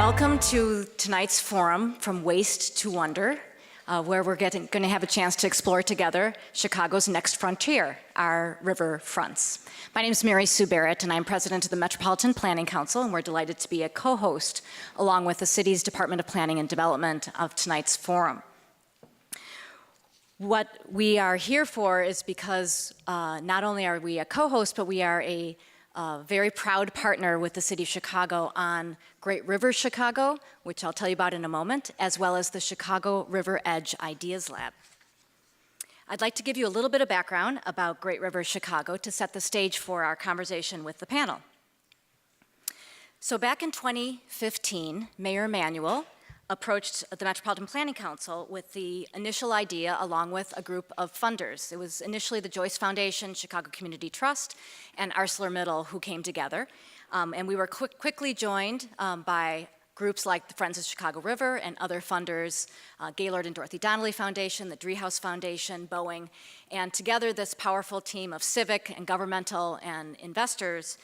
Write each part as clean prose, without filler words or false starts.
Welcome to tonight's forum, From Waste to Wonder, where we're going to have a chance to explore together Chicago's next frontier, our river fronts. My name is Mary Sue Barrett, and I'm president of the Metropolitan Planning Council, and we're delighted to be a co-host, along with the city's Department of Planning and Development, of tonight's forum. What we are here for is because not only are we a co-host, but we are a very proud partner with the City of Chicago on Great River Chicago, which I'll tell you about in a moment, as well as the Chicago River Edge Ideas Lab. I'd like to give you a little bit of background about Great River Chicago to set the stage for our conversation with the panel. So back in 2015, Mayor Emanuel approached the Metropolitan Planning Council with the initial idea along with a group of funders. It was initially the Joyce Foundation, Chicago Community Trust, and ArcelorMittal who came together. And we were quickly joined by groups like the Friends of Chicago River and other funders, Gaylord and Dorothy Donnelly Foundation, the Driehaus Foundation, Boeing, and together this powerful team of civic and governmental and investors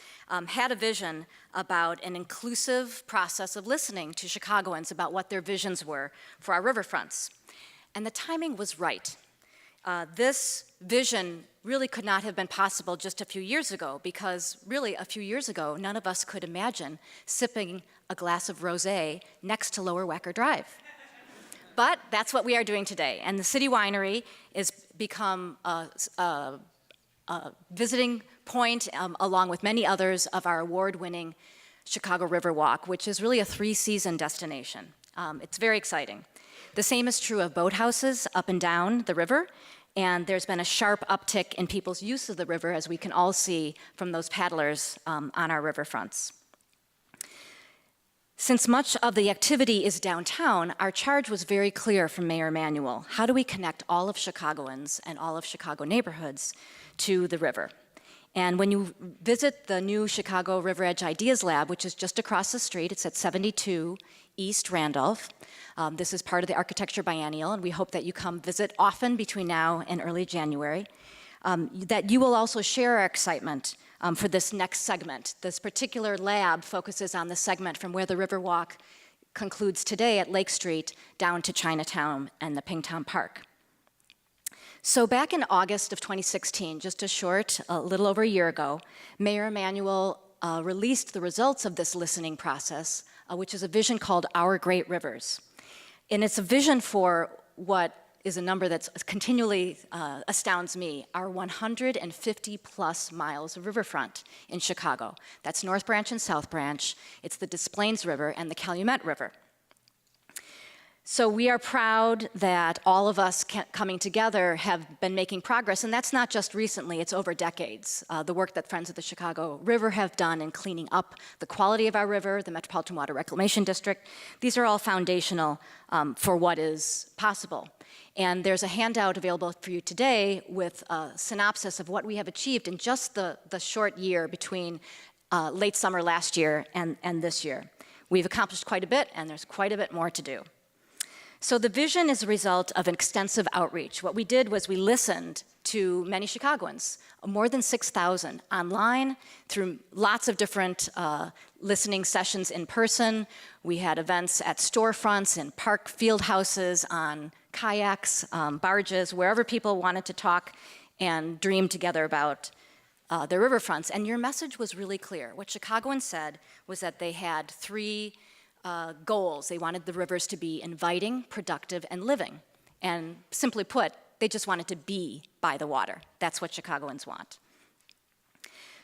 had a vision about an inclusive process of listening to Chicagoans about what their visions were for our riverfronts. And the timing was right. This vision really could not have been possible just a few years ago, because really a few years ago, none of us could imagine sipping a glass of rosé next to Lower Wacker Drive. But that's what we are doing today. And the City Winery has become a visiting point, along with many others, of our award-winning Chicago River Walk, which is really a three-season destination. It's very exciting. The same is true of boathouses up and down the river, and there's been a sharp uptick in people's use of the river, as we can all see from those paddlers on our riverfronts. Since much of the activity is downtown, our charge was very clear from Mayor Emanuel. How do we connect all of Chicagoans and all of Chicago neighborhoods to the river? And when you visit the new Chicago River Edge Ideas Lab, which is just across the street, it's at 72 East Randolph. This is part of the Architecture Biennial, and we hope that you come visit often between now and early January, that you will also share our excitement for this next segment. This particular lab focuses on the segment from where the Riverwalk concludes today at Lake Street down to Chinatown and the Pingtown Park. So back in August of 2016, just a little over a year ago, Mayor Emanuel released the results of this listening process, which is a vision called Our Great Rivers. And it's a vision for what is a number that continually astounds me, our 150 plus miles of riverfront in Chicago. That's North Branch and South Branch. It's the Des Plaines River and the Calumet River. So we are proud that all of us coming together have been making progress, and that's not just recently, it's over decades. The work that Friends of the Chicago River have done in cleaning up the quality of our river, the Metropolitan Water Reclamation District, these are all foundational for what is possible. And there's a handout available for you today with a synopsis of what we have achieved in just the short year between late summer last year and this year. We've accomplished quite a bit, and there's quite a bit more to do. So the vision is a result of an extensive outreach. What we did was we listened to many Chicagoans, more than 6,000 online, through lots of different listening sessions in person. We had events at storefronts, in park field houses, on kayaks, barges, wherever people wanted to talk and dream together about their riverfronts. And your message was really clear. What Chicagoans said was that they had three goals. They wanted the rivers to be inviting, productive, and living. And simply put, they just wanted to be by the water. That's what Chicagoans want.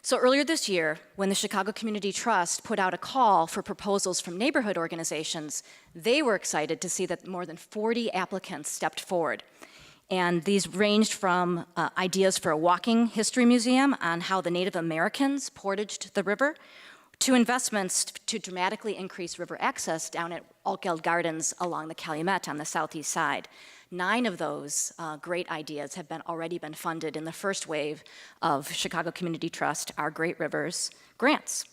So earlier this year, when the Chicago Community Trust put out a call for proposals from neighborhood organizations, they were excited to see that more than 40 applicants stepped forward. And these ranged from ideas for a walking history museum on how the Native Americans portaged the river, to investments to dramatically increase river access down at Altgeld Gardens along the Calumet on the southeast side. 9 of those great ideas have already been funded in the first wave of Chicago Community Trust, Our Great Rivers grants.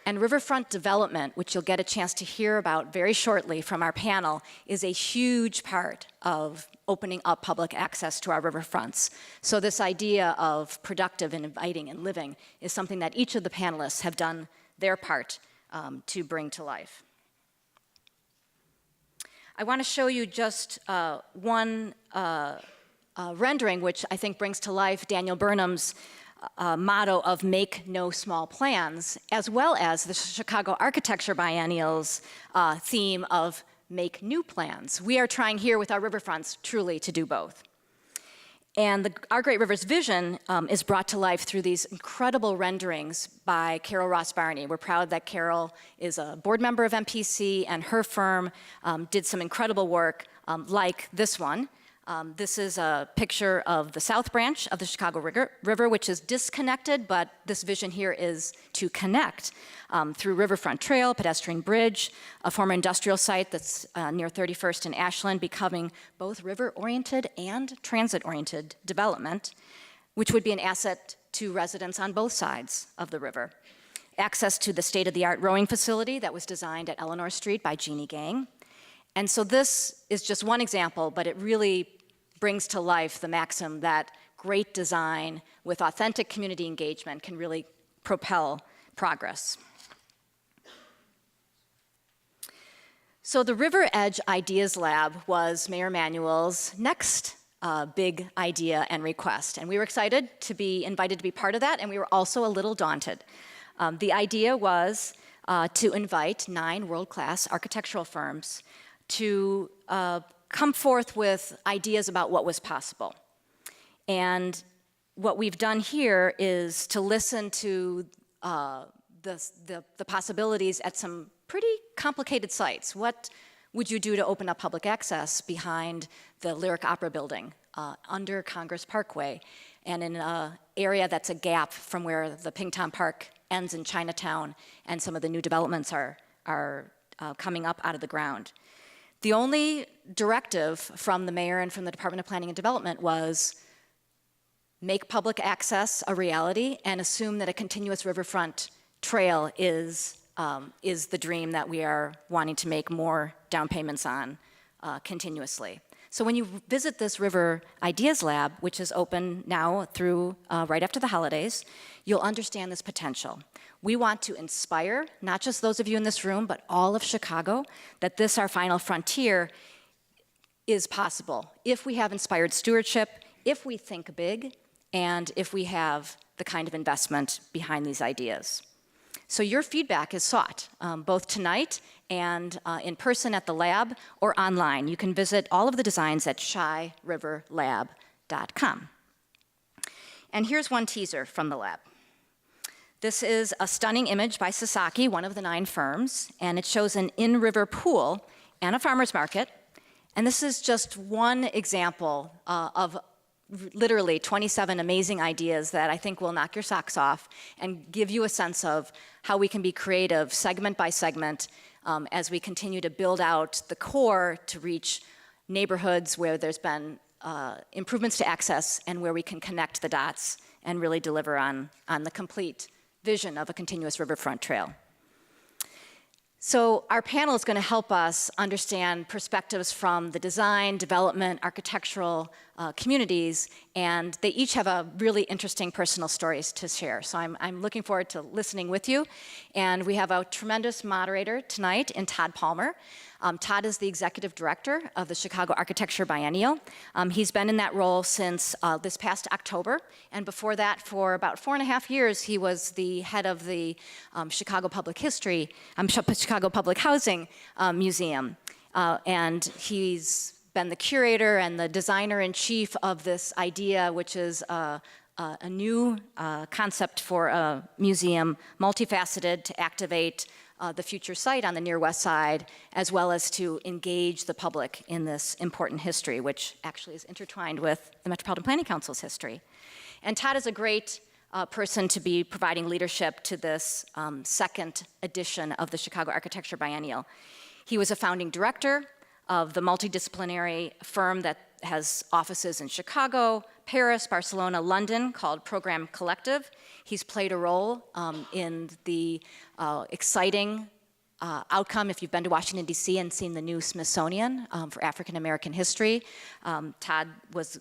And riverfront development, which you'll get a chance to hear about very shortly from our panel, is a huge part of opening up public access to our riverfronts. So this idea of productive and inviting and living is something that each of the panelists have done their part to bring to life. I want to show you just one rendering, which I think brings to life Daniel Burnham's motto of make no small plans, as well as the Chicago Architecture Biennial's theme of make new plans. We are trying here with our riverfronts truly to do both. And Our Great Rivers vision is brought to life through these incredible renderings by Carol Ross Barney. We're proud that Carol is a board member of MPC, and her firm did some incredible work like this one. This is a picture of the South Branch of the Chicago River, which is disconnected, but this vision here is to connect through Riverfront Trail, pedestrian bridge, a former industrial site that's near 31st and Ashland, becoming both river-oriented and transit-oriented development, which would be an asset to residents on both sides of the river. Access to the state-of-the-art rowing facility that was designed at Eleanor Street by Jeannie Gang. And so this is just one example, but it really brings to life the maxim that great design with authentic community engagement can really propel progress. So the River Edge Ideas Lab was Mayor Emanuel's next big idea and request. And we were excited to be invited to be part of that, and we were also a little daunted. The idea was to invite 9 world-class architectural firms to come forth with ideas about what was possible. And what we've done here is to listen to the possibilities at some pretty complicated sites. What would you do to open up public access behind the Lyric Opera building, under Congress Parkway, and in an area that's a gap from where the Ping Tom Park ends in Chinatown and some of the new developments are coming up out of the ground? The only directive from the mayor and from the Department of Planning and Development was make public access a reality and assume that a continuous riverfront trail is the dream that we are wanting to make more down payments on continuously. So when you visit this River Ideas Lab, which is open now through right after the holidays, you'll understand this potential. We want to inspire, not just those of you in this room, but all of Chicago, that this, our final frontier, is possible if we have inspired stewardship, if we think big, and if we have the kind of investment behind these ideas. So your feedback is sought, both tonight and in person at the lab or online. You can visit all of the designs at shyriverlab.com. And here's one teaser from the lab. This is a stunning image by Sasaki, one of the 9 firms, and it shows an in-river pool and a farmer's market. And this is just one example of literally 27 amazing ideas that I think will knock your socks off and give you a sense of how we can be creative segment by segment as we continue to build out the core to reach neighborhoods where there's been improvements to access and where we can connect the dots and really deliver on the complete vision of a continuous riverfront trail. So our panel is going to help us understand perspectives from the design, development, architectural communities, and they each have a really interesting personal stories to share. So I'm looking forward to listening with you. And we have a tremendous moderator tonight in Todd Palmer. Todd is the executive director of the Chicago Architecture Biennial. He's been in that role since this past October, and before that, for about 4.5 years, he was the head of the Chicago Public Housing Museum, and he's been the curator and the designer-in-chief of this idea, which is a new concept for a museum, multifaceted, to activate the future site on the near west side, as well as to engage the public in this important history, which actually is intertwined with the Metropolitan Planning Council's history. And Todd is a great person to be providing leadership to this second edition of the Chicago Architecture Biennial. He was a founding director of the multidisciplinary firm that has offices in Chicago, Paris, Barcelona, London, called Program Collective. He's played a role in the exciting outcome, if you've been to Washington, D.C. and seen the new Smithsonian for African American history. Todd was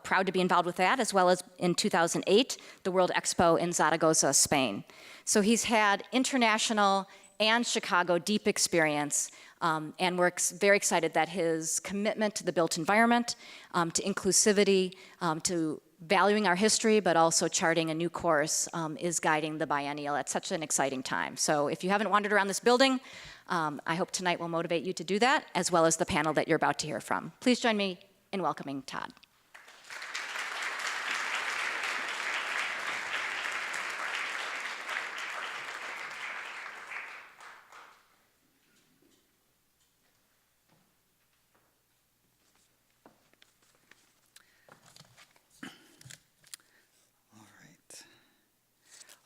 proud to be involved with that, as well as in 2008, the World Expo in Zaragoza, Spain. So he's had international and Chicago deep experience. And we're very excited that his commitment to the built environment, to inclusivity, to valuing our history, but also charting a new course is guiding the biennial at such an exciting time. So if you haven't wandered around this building, I hope tonight will motivate you to do that, as well as the panel that you're about to hear from. Please join me in welcoming Todd.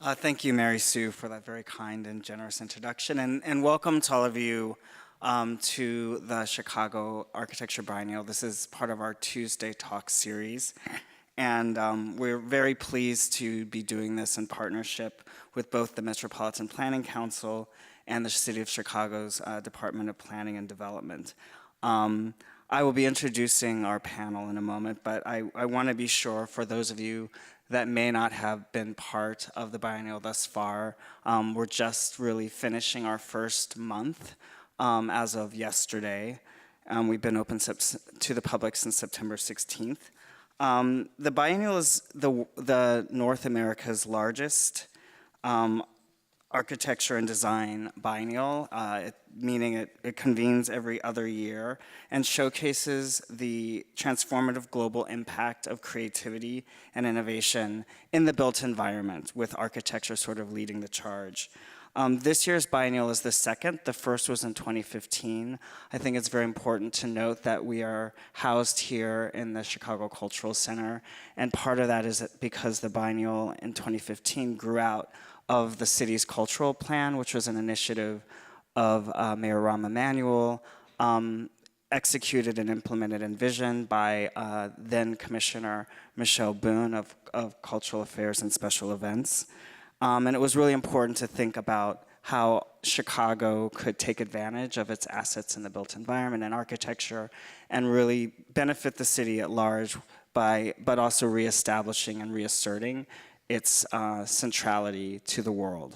Thank you, Mary Sue, for that very kind and generous introduction, and welcome to all of you to the Chicago Architecture Biennial. This is part of our Tuesday Talk series, and we're very pleased to be doing this in partnership with both the Metropolitan Planning Council and the City of Chicago's Department of Planning and Development. I will be introducing our panel in a moment, but I want to be sure for those of you that may not have been part of the biennial thus far. We're just really finishing our first month as of yesterday. We've been open to the public since September 16th. The biennial is the North America's largest architecture and design biennial, meaning it convenes every other year and showcases the transformative global impact of creativity and innovation in the built environment, with architecture sort of leading the charge. This year's biennial is the second. The first was in 2015. I think it's very important to note that we are housed here in the Chicago Cultural Center, and part of that is because the biennial in 2015 grew out of the city's cultural plan, which was an initiative of Mayor Rahm Emanuel, executed and implemented and envisioned by then Commissioner Michelle Boone of Cultural Affairs and Special Events. And it was really important to think about how Chicago could take advantage of its assets in the built environment and architecture and really benefit the city at large but also reestablishing and reasserting its centrality to the world.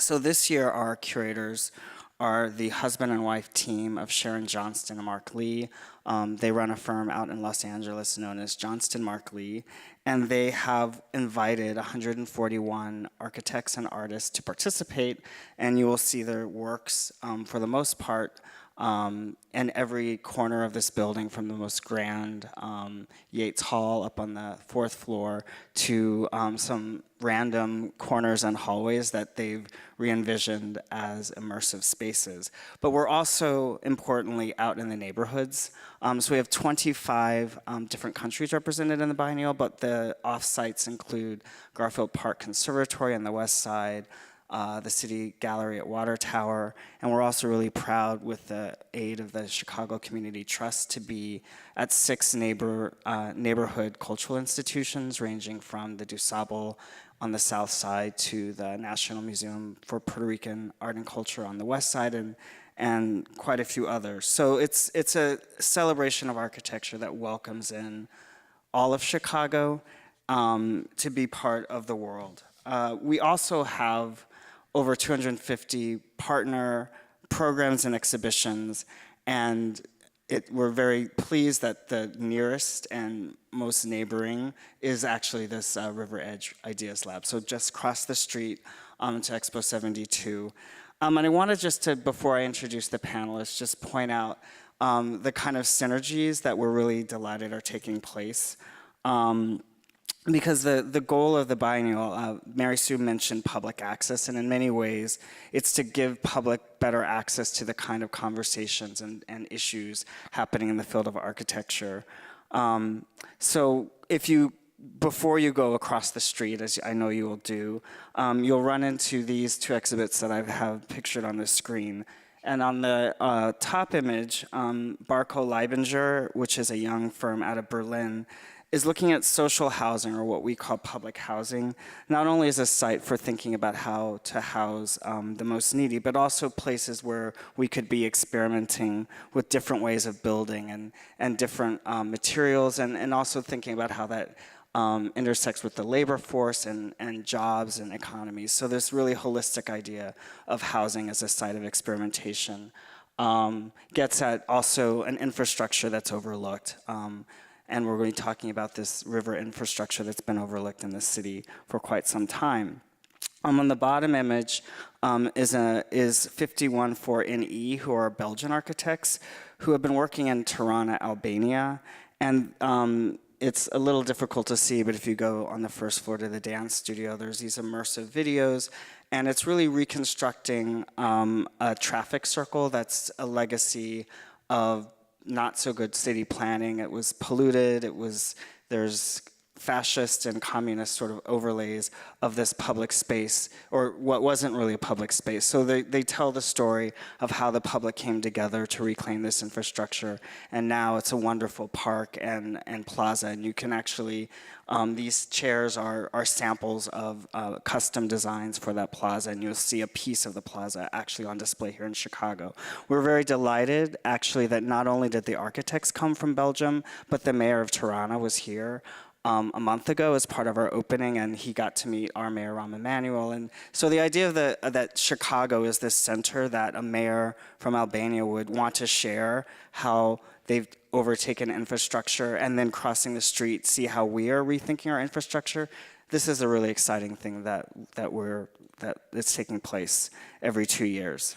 So this year, our curators are the husband and wife team of Sharon Johnston and Mark Lee. They run a firm out in Los Angeles known as Johnston Mark Lee, and they have invited 141 architects and artists to participate, and you will see their works, for the most part, in every corner of this building, from the most grand Yates Hall up on the 4th floor to some random corners and hallways that they've re-envisioned as immersive spaces. But we're also, importantly, out in the neighborhoods. So we have 25 different countries represented in the biennial, but the off-sites include Garfield Park Conservatory on the west side, the City Gallery at Water Tower, and we're also really proud, with the aid of the Chicago Community Trust, to be at 6 neighborhood cultural institutions, ranging from the DuSable on the south side to the National Museum for Puerto Rican Art and Culture on the west side, and quite a few others. So it's a celebration of architecture that welcomes in all of Chicago to be part of the world. We also have over 250 partner programs and exhibitions, and we're very pleased that the nearest and most neighboring is actually this River Edge Ideas Lab. So just across the street to Expo 72. And I wanted just to, before I introduce the panelists, just point out the kind of synergies that we're really delighted are taking place. Because the goal of the biennial, Mary Sue mentioned public access, and in many ways, it's to give public better access to the kind of conversations and issues happening in the field of architecture. So before you go across the street, as I know you will do, you'll run into these 2 exhibits that I have pictured on the screen. And on the top image, Barco Leibinger, which is a young firm out of Berlin, is looking at social housing, or what we call public housing, not only as a site for thinking about how to house the most needy, but also places where we could be experimenting with different ways of building and different materials, and also thinking about how that intersects with the labor force and jobs and economies. So this really holistic idea of housing as a site of experimentation gets at also an infrastructure that's overlooked. And we're going to be talking about this river infrastructure that's been overlooked in the city for quite some time. On the bottom image is 514NE, who are Belgian architects who have been working in Tirana, Albania. And it's a little difficult to see, but if you go on the first floor to the dance studio, there's these immersive videos, and it's really reconstructing a traffic circle that's a legacy of not so good city planning. It was polluted, there's fascist and communist sort of overlays of this public space, or what wasn't really a public space. So they tell the story of how the public came together to reclaim this infrastructure, and now it's a wonderful park and plaza, and you can actually, these chairs are samples of custom designs for that plaza, and you'll see a piece of the plaza actually on display here in Chicago. We're very delighted, actually, that not only did the architects come from Belgium, but the mayor of Tirana was here a month ago as part of our opening, and he got to meet our mayor, Rahm Emanuel. And so the idea of that Chicago is this center that a mayor from Albania would want to share how they've overtaken infrastructure, and then crossing the street, see how we are rethinking our infrastructure. This is a really exciting thing that is taking place every 2 years.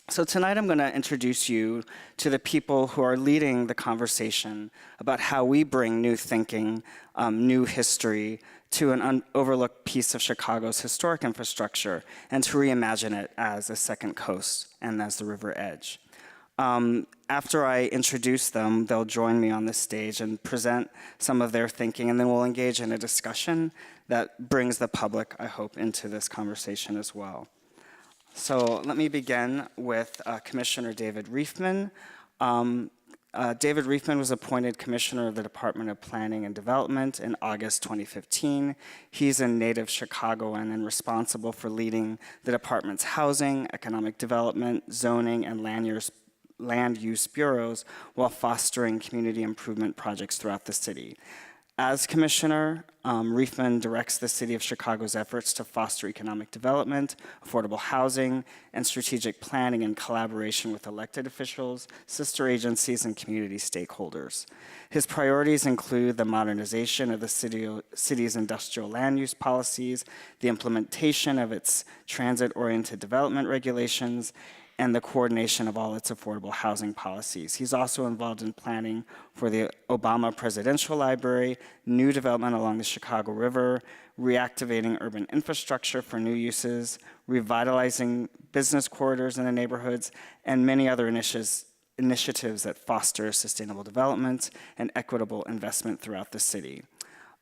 So tonight I'm going to introduce you to the people who are leading the conversation about how we bring new thinking, new history to an overlooked piece of Chicago's historic infrastructure, and to reimagine it as a second coast and as the river edge. After I introduce them, they'll join me on this stage and present some of their thinking, and then we'll engage in a discussion that brings the public, I hope, into this conversation as well. So let me begin with Commissioner David Riefman. David Riefman was appointed Commissioner of the Department of Planning and Development in August 2015. He's a native Chicagoan and responsible for leading the department's housing, economic development, zoning, and land use bureaus while fostering community improvement projects throughout the city. As Commissioner, Riefman directs the City of Chicago's efforts to foster economic development, affordable housing, and strategic planning in collaboration with elected officials, sister agencies, and community stakeholders. His priorities include the modernization of the city's industrial land use policies, the implementation of its transit-oriented development regulations, and the coordination of all its affordable housing policies. He's also involved in planning for the Obama Presidential Library, new development along the Chicago River, reactivating urban infrastructure for new uses, revitalizing business corridors in the neighborhoods, and many other initiatives that foster sustainable development and equitable investment throughout the city.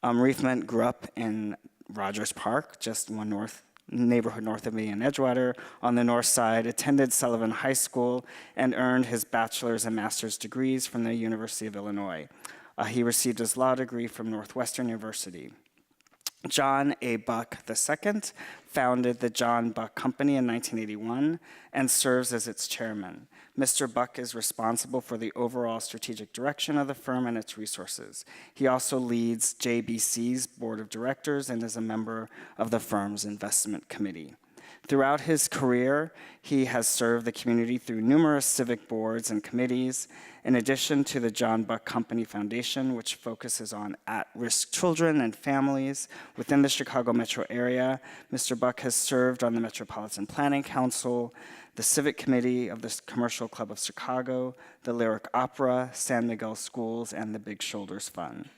Riefman grew up in Rogers Park, just one neighborhood north of me in Edgewater on the north side, attended Sullivan High School, and earned his bachelor's and master's degrees from the University of Illinois. He received his law degree from Northwestern University. John A. Buck II founded the John Buck Company in 1981 and serves as its chairman. Mr. Buck is responsible for the overall strategic direction of the firm and its resources. He also leads JBC's board of directors and is a member of the firm's investment committee. Throughout his career, he has served the community through numerous civic boards and committees, in addition to the John Buck Company Foundation, which focuses on at-risk children and families within the Chicago metro area. Mr. Buck has served on the Metropolitan Planning Council, the Civic Committee of the Commercial Club of Chicago, the Lyric Opera, San Miguel Schools, and the Big Shoulders Fund.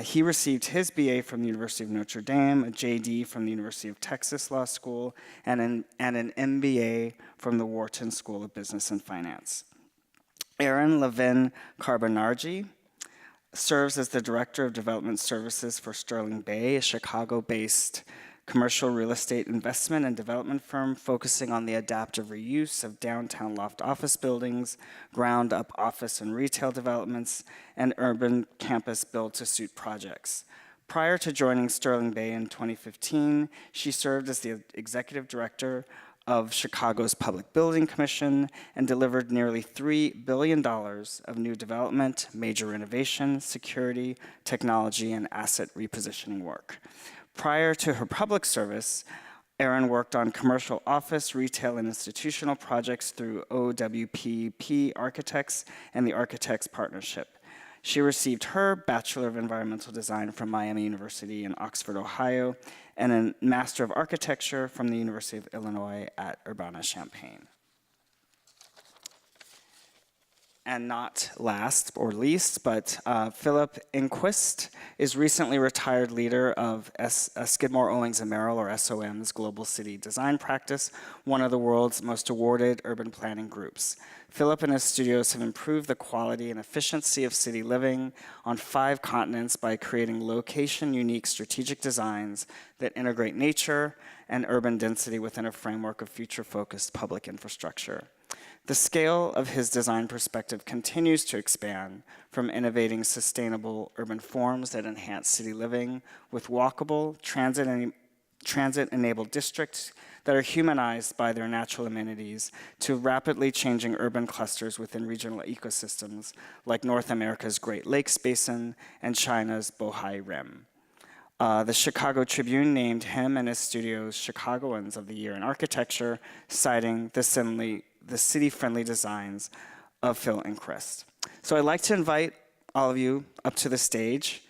He received his BA from the University of Notre Dame, a JD from the University of Texas Law School, and an MBA from the Wharton School of Business and Finance. Aaron Levin Carbonargi serves as the Director of Development Services for Sterling Bay, a Chicago-based commercial real estate investment and development firm focusing on the adaptive reuse of downtown loft office buildings, ground-up office and retail developments, and urban campus build-to-suit projects. Prior to joining Sterling Bay in 2015, she served as the executive director of Chicago's Public Building Commission and delivered nearly $3 billion of new development, major renovation, security, technology, and asset repositioning work. Prior to her public service, Erin worked on commercial office, retail, and institutional projects through OWPP Architects and the Architects Partnership. She received her Bachelor of Environmental Design from Miami University in Oxford, Ohio, and a Master of Architecture from the University of Illinois at Urbana-Champaign. And not last or least, but Philip Inquist is recently retired leader of Skidmore, Owings & Merrill, or SOM's Global City Design Practice, one of the world's most awarded urban planning groups. Philip and his studios have improved the quality and efficiency of city living on 5 continents by creating location-unique strategic designs that integrate nature and urban density within a framework of future-focused public infrastructure. The scale of his design perspective continues to expand, from innovating sustainable urban forms that enhance city living with walkable, transit-enabled districts that are humanized by their natural amenities, to rapidly changing urban clusters within regional ecosystems like North America's Great Lakes Basin and China's Bohai Rim. The Chicago Tribune named him and his studios Chicagoans of the Year in Architecture, citing the city-friendly designs of Phil Inquist. So I'd like to invite all of you up to the stage,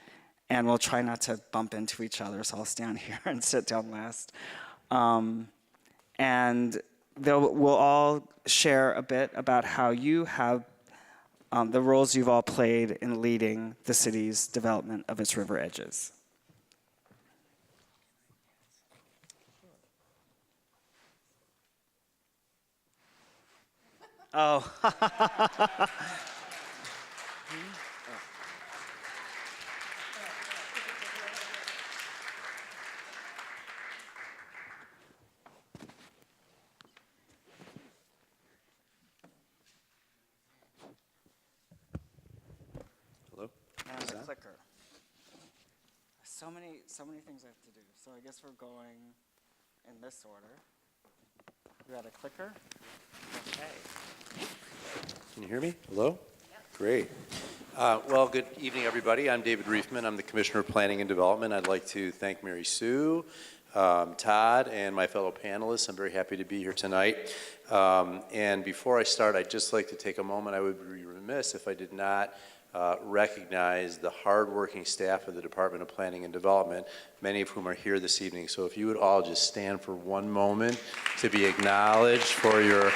and we'll try not to bump into each other, so I'll stand here and sit down last. And we'll all share a bit about how you have the roles you've all played in leading the city's development of its river edges. Oh. Hello? And the clicker. So many things I have to do. So I guess we're going in this order. We got a clicker? Okay. Can you hear me? Hello? Yep. Great. Well, good evening, everybody. I'm David Riefman. I'm the Commissioner of Planning and Development. I'd like to thank Mary Sue, Todd, and my fellow panelists. I'm very happy to be here tonight. And before I start, I'd just like to take a moment. I would be remiss if I did not recognize the hardworking staff of the Department of Planning and Development, many of whom are here this evening. So if you would all just stand for one moment to be acknowledged for your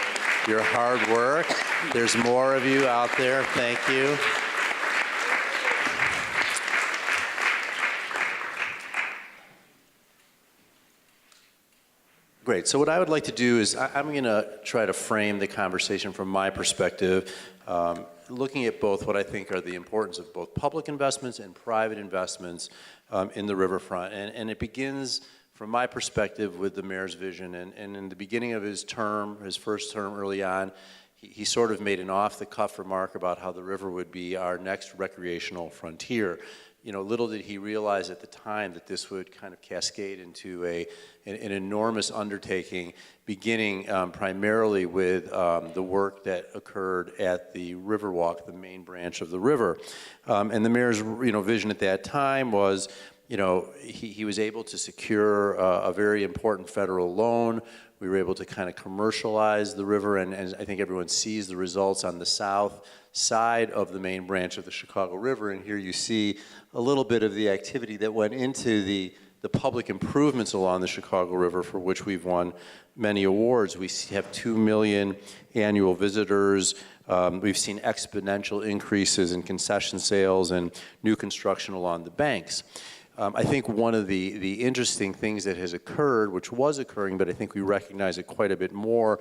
hard work. There's more of you out there. Thank you. Great. So what I would like to do is I'm going to try to frame the conversation from my perspective, looking at both what I think are the importance of both public investments and private investments in the riverfront. And it begins, from my perspective, with the mayor's vision. And in the beginning of his term, his first term early on, he sort of made an off-the-cuff remark about how the river would be our next recreational frontier. You know, little did he realize at the time that this would kind of cascade into an enormous undertaking, beginning primarily with the work that occurred at the Riverwalk, the main branch of the river. And the mayor's vision at that time was, he was able to secure a very important federal loan. We were able to kind of commercialize the river, and I think everyone sees the results on the south side of the main branch of the Chicago River. And here you see a little bit of the activity that went into the public improvements along the Chicago River, for which we've won many awards. We have 2 million annual visitors. We've seen exponential increases in concession sales and new construction along the banks. I think one of the interesting things that has occurred, which was occurring, but I think we recognize it quite a bit more,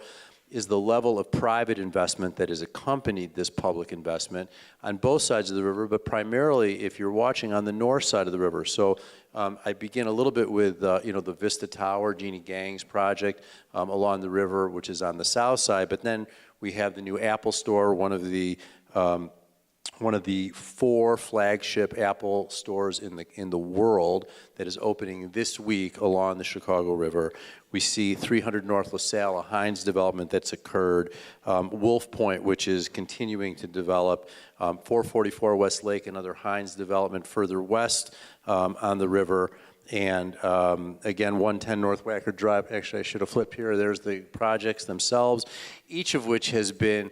is the level of private investment that has accompanied this public investment on both sides of the river, but primarily if you're watching on the north side of the river. So I begin a little bit with the Vista Tower, Jeannie Gang's project along the river, which is on the south side, but then we have the new Apple store, one of the one of the 4 flagship Apple stores in the world that is opening this week along the Chicago River. We see 300 North LaSalle, a Heinz development that's occurred, Wolf Point, which is continuing to develop, 444 West Lake, another Heinz development further west on the river. And again, 110 North Wacker Drive. Actually, I should have flipped here. There's the projects themselves, each of which has been,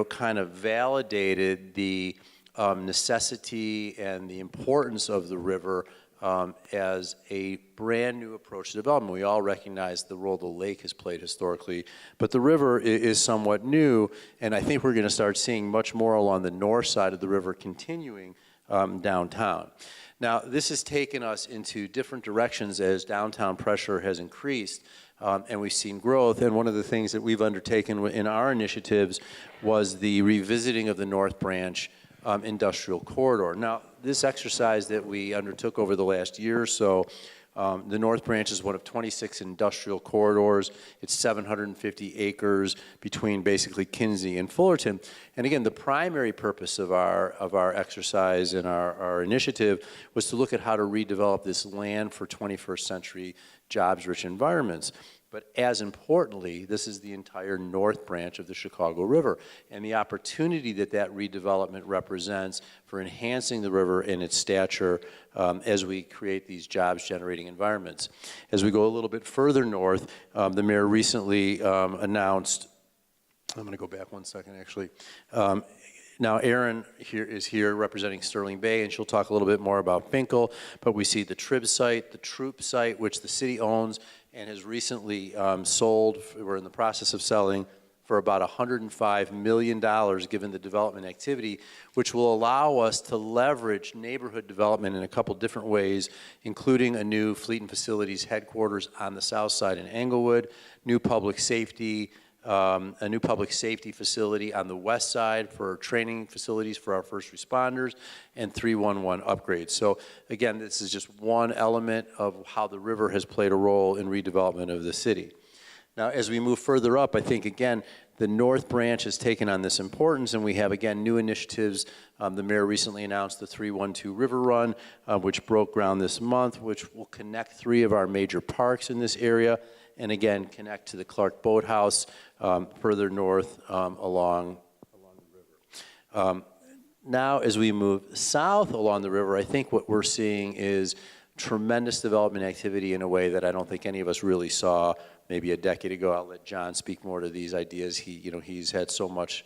kind of validated the necessity and the importance of the river as a brand new approach to development. We all recognize the role the lake has played historically, but the river is somewhat new, and I think we're going to start seeing much more along the north side of the river continuing downtown. Now, this has taken us into different directions as downtown pressure has increased, and we've seen growth. And one of the things that we've undertaken in our initiatives was the revisiting of the North Branch industrial corridor. Now, this exercise that we undertook over the last year or so, the North Branch is one of 26 industrial corridors. It's 750 acres between basically Kinsey and Fullerton. And again, the primary purpose of our exercise and our initiative was to look at how to redevelop this land for 21st century jobs-rich environments. But as importantly, this is the entire North Branch of the Chicago River, and the opportunity that redevelopment represents for enhancing the river and its stature as we create these jobs-generating environments. As we go a little bit further north, the mayor recently announced, I'm going to go back one second actually, now, Erin is here representing Sterling Bay, and she'll talk a little bit more about Finkel, but we see the Trib site, the Troop site, which the city owns and has recently sold, we're in the process of selling, for about $105 million given the development activity, which will allow us to leverage neighborhood development in a couple different ways, including a new fleet and facilities headquarters on the south side in Englewood, new public safety, a new public safety facility on the west side for training facilities for our first responders, and 311 upgrades. So again, this is just one element of how the river has played a role in redevelopment of the city. Now, as we move further up, I think, again, the North Branch has taken on this importance, and we have, again, new initiatives. The mayor recently announced the 312 River Run, which broke ground this month, which will connect 3 of our major parks in this area, and again, connect to the Clark Boathouse further north along the river. Now, as we move south along the river, I think what we're seeing is tremendous development activity in a way that I don't think any of us really saw maybe a decade ago. I'll let John speak more to these ideas. He's had so much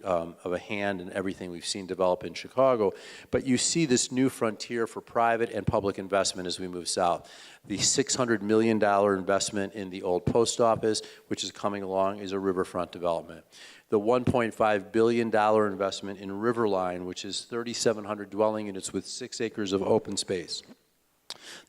of a hand in everything we've seen develop in Chicago. But you see this new frontier for private and public investment as we move south. The $600 million investment in the old post office, which is coming along, is a riverfront development. The $1.5 billion investment in Riverline, which is 3,700 dwelling units with 6 acres of open space.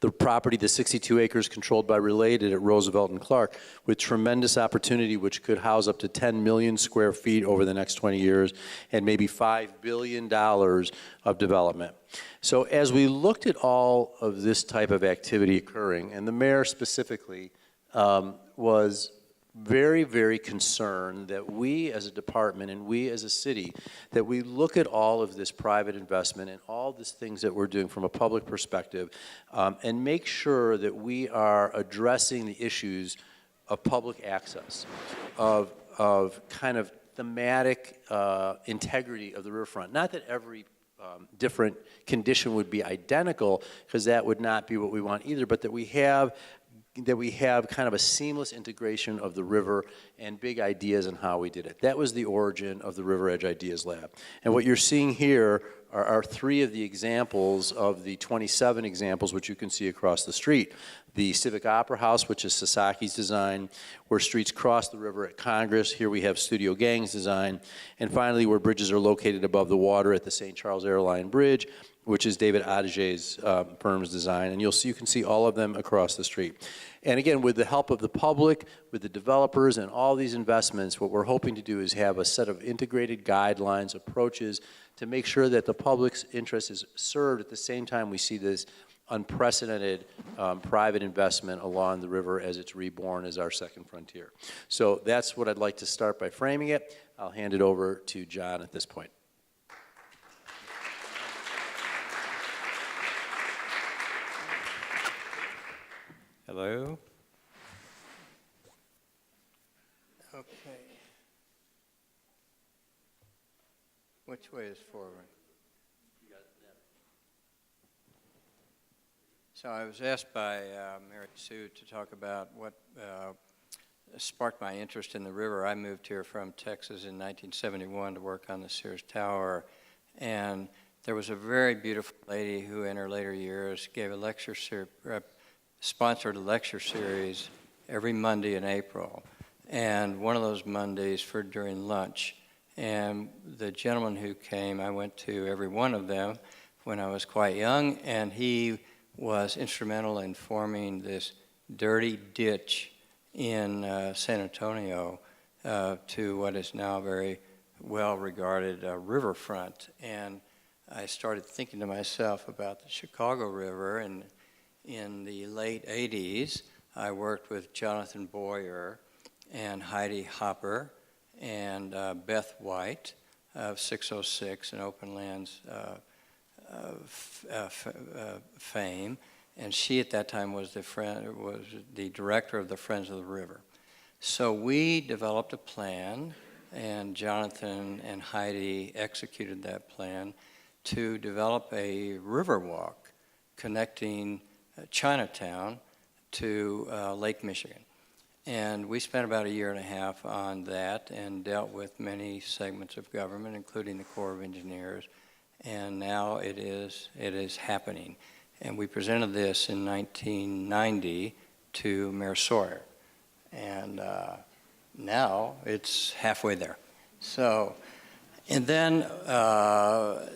The property, the 62 acres controlled by Related at Roosevelt and Clark, with tremendous opportunity, which could house up to 10 million square feet over the next 20 years and maybe $5 billion of development. So as we looked at all of this type of activity occurring, and the mayor specifically was very, very concerned that we as a department and we as a city, that we look at all of this private investment and all these things that we're doing from a public perspective and make sure that we are addressing the issues of public access, of kind of thematic integrity of the riverfront. Not that every different condition would be identical, because that would not be what we want either, but that we have kind of a seamless integration of the river and big ideas on how we did it. That was the origin of the River Edge Ideas Lab. And what you're seeing here are 3 of the examples of the 27 examples which you can see across the street. The Civic Opera House, which is Sasaki's design, where streets cross the river at Congress. Here we have Studio Gang's design. And finally, where bridges are located above the water at the St. Charles Airline Bridge, which is David Adege's firm's design. And you can see all of them across the street. And again, with the help of the public, with the developers and all these investments, what we're hoping to do is have a set of integrated guidelines, approaches to make sure that the public's interest is served at the same time we see this unprecedented private investment along the river as it's reborn as our second frontier. So that's what I'd like to start by framing it. I'll hand it over to John at this point. Hello? Okay. Which way is forward? So I was asked by Mary Sue to talk about what sparked my interest in the river. I moved here from Texas in 1971 to work on the Sears Tower, and there was a very beautiful lady who in her later years gave a lecture sponsored a lecture series every Monday in April, and one of those Mondays for during lunch. And the gentleman who came, I went to every one of them when I was quite young, and he was instrumental in forming this dirty ditch in San Antonio to what is now very well-regarded riverfront. And I started thinking to myself about the Chicago River, and in the late 80s, I worked with Jonathan Boyer and Heidi Hopper and Beth White of 606 and Open Lands fame, and she at that time was the director of the Friends of the River. So we developed a plan, and Jonathan and Heidi executed that plan to develop a river walk connecting Chinatown to Lake Michigan. And we spent about a year and a half on that and dealt with many segments of government, including the Corps of Engineers. And now it is happening. And we presented this in 1990 to Mayor Sawyer. And now it's halfway there. So, and then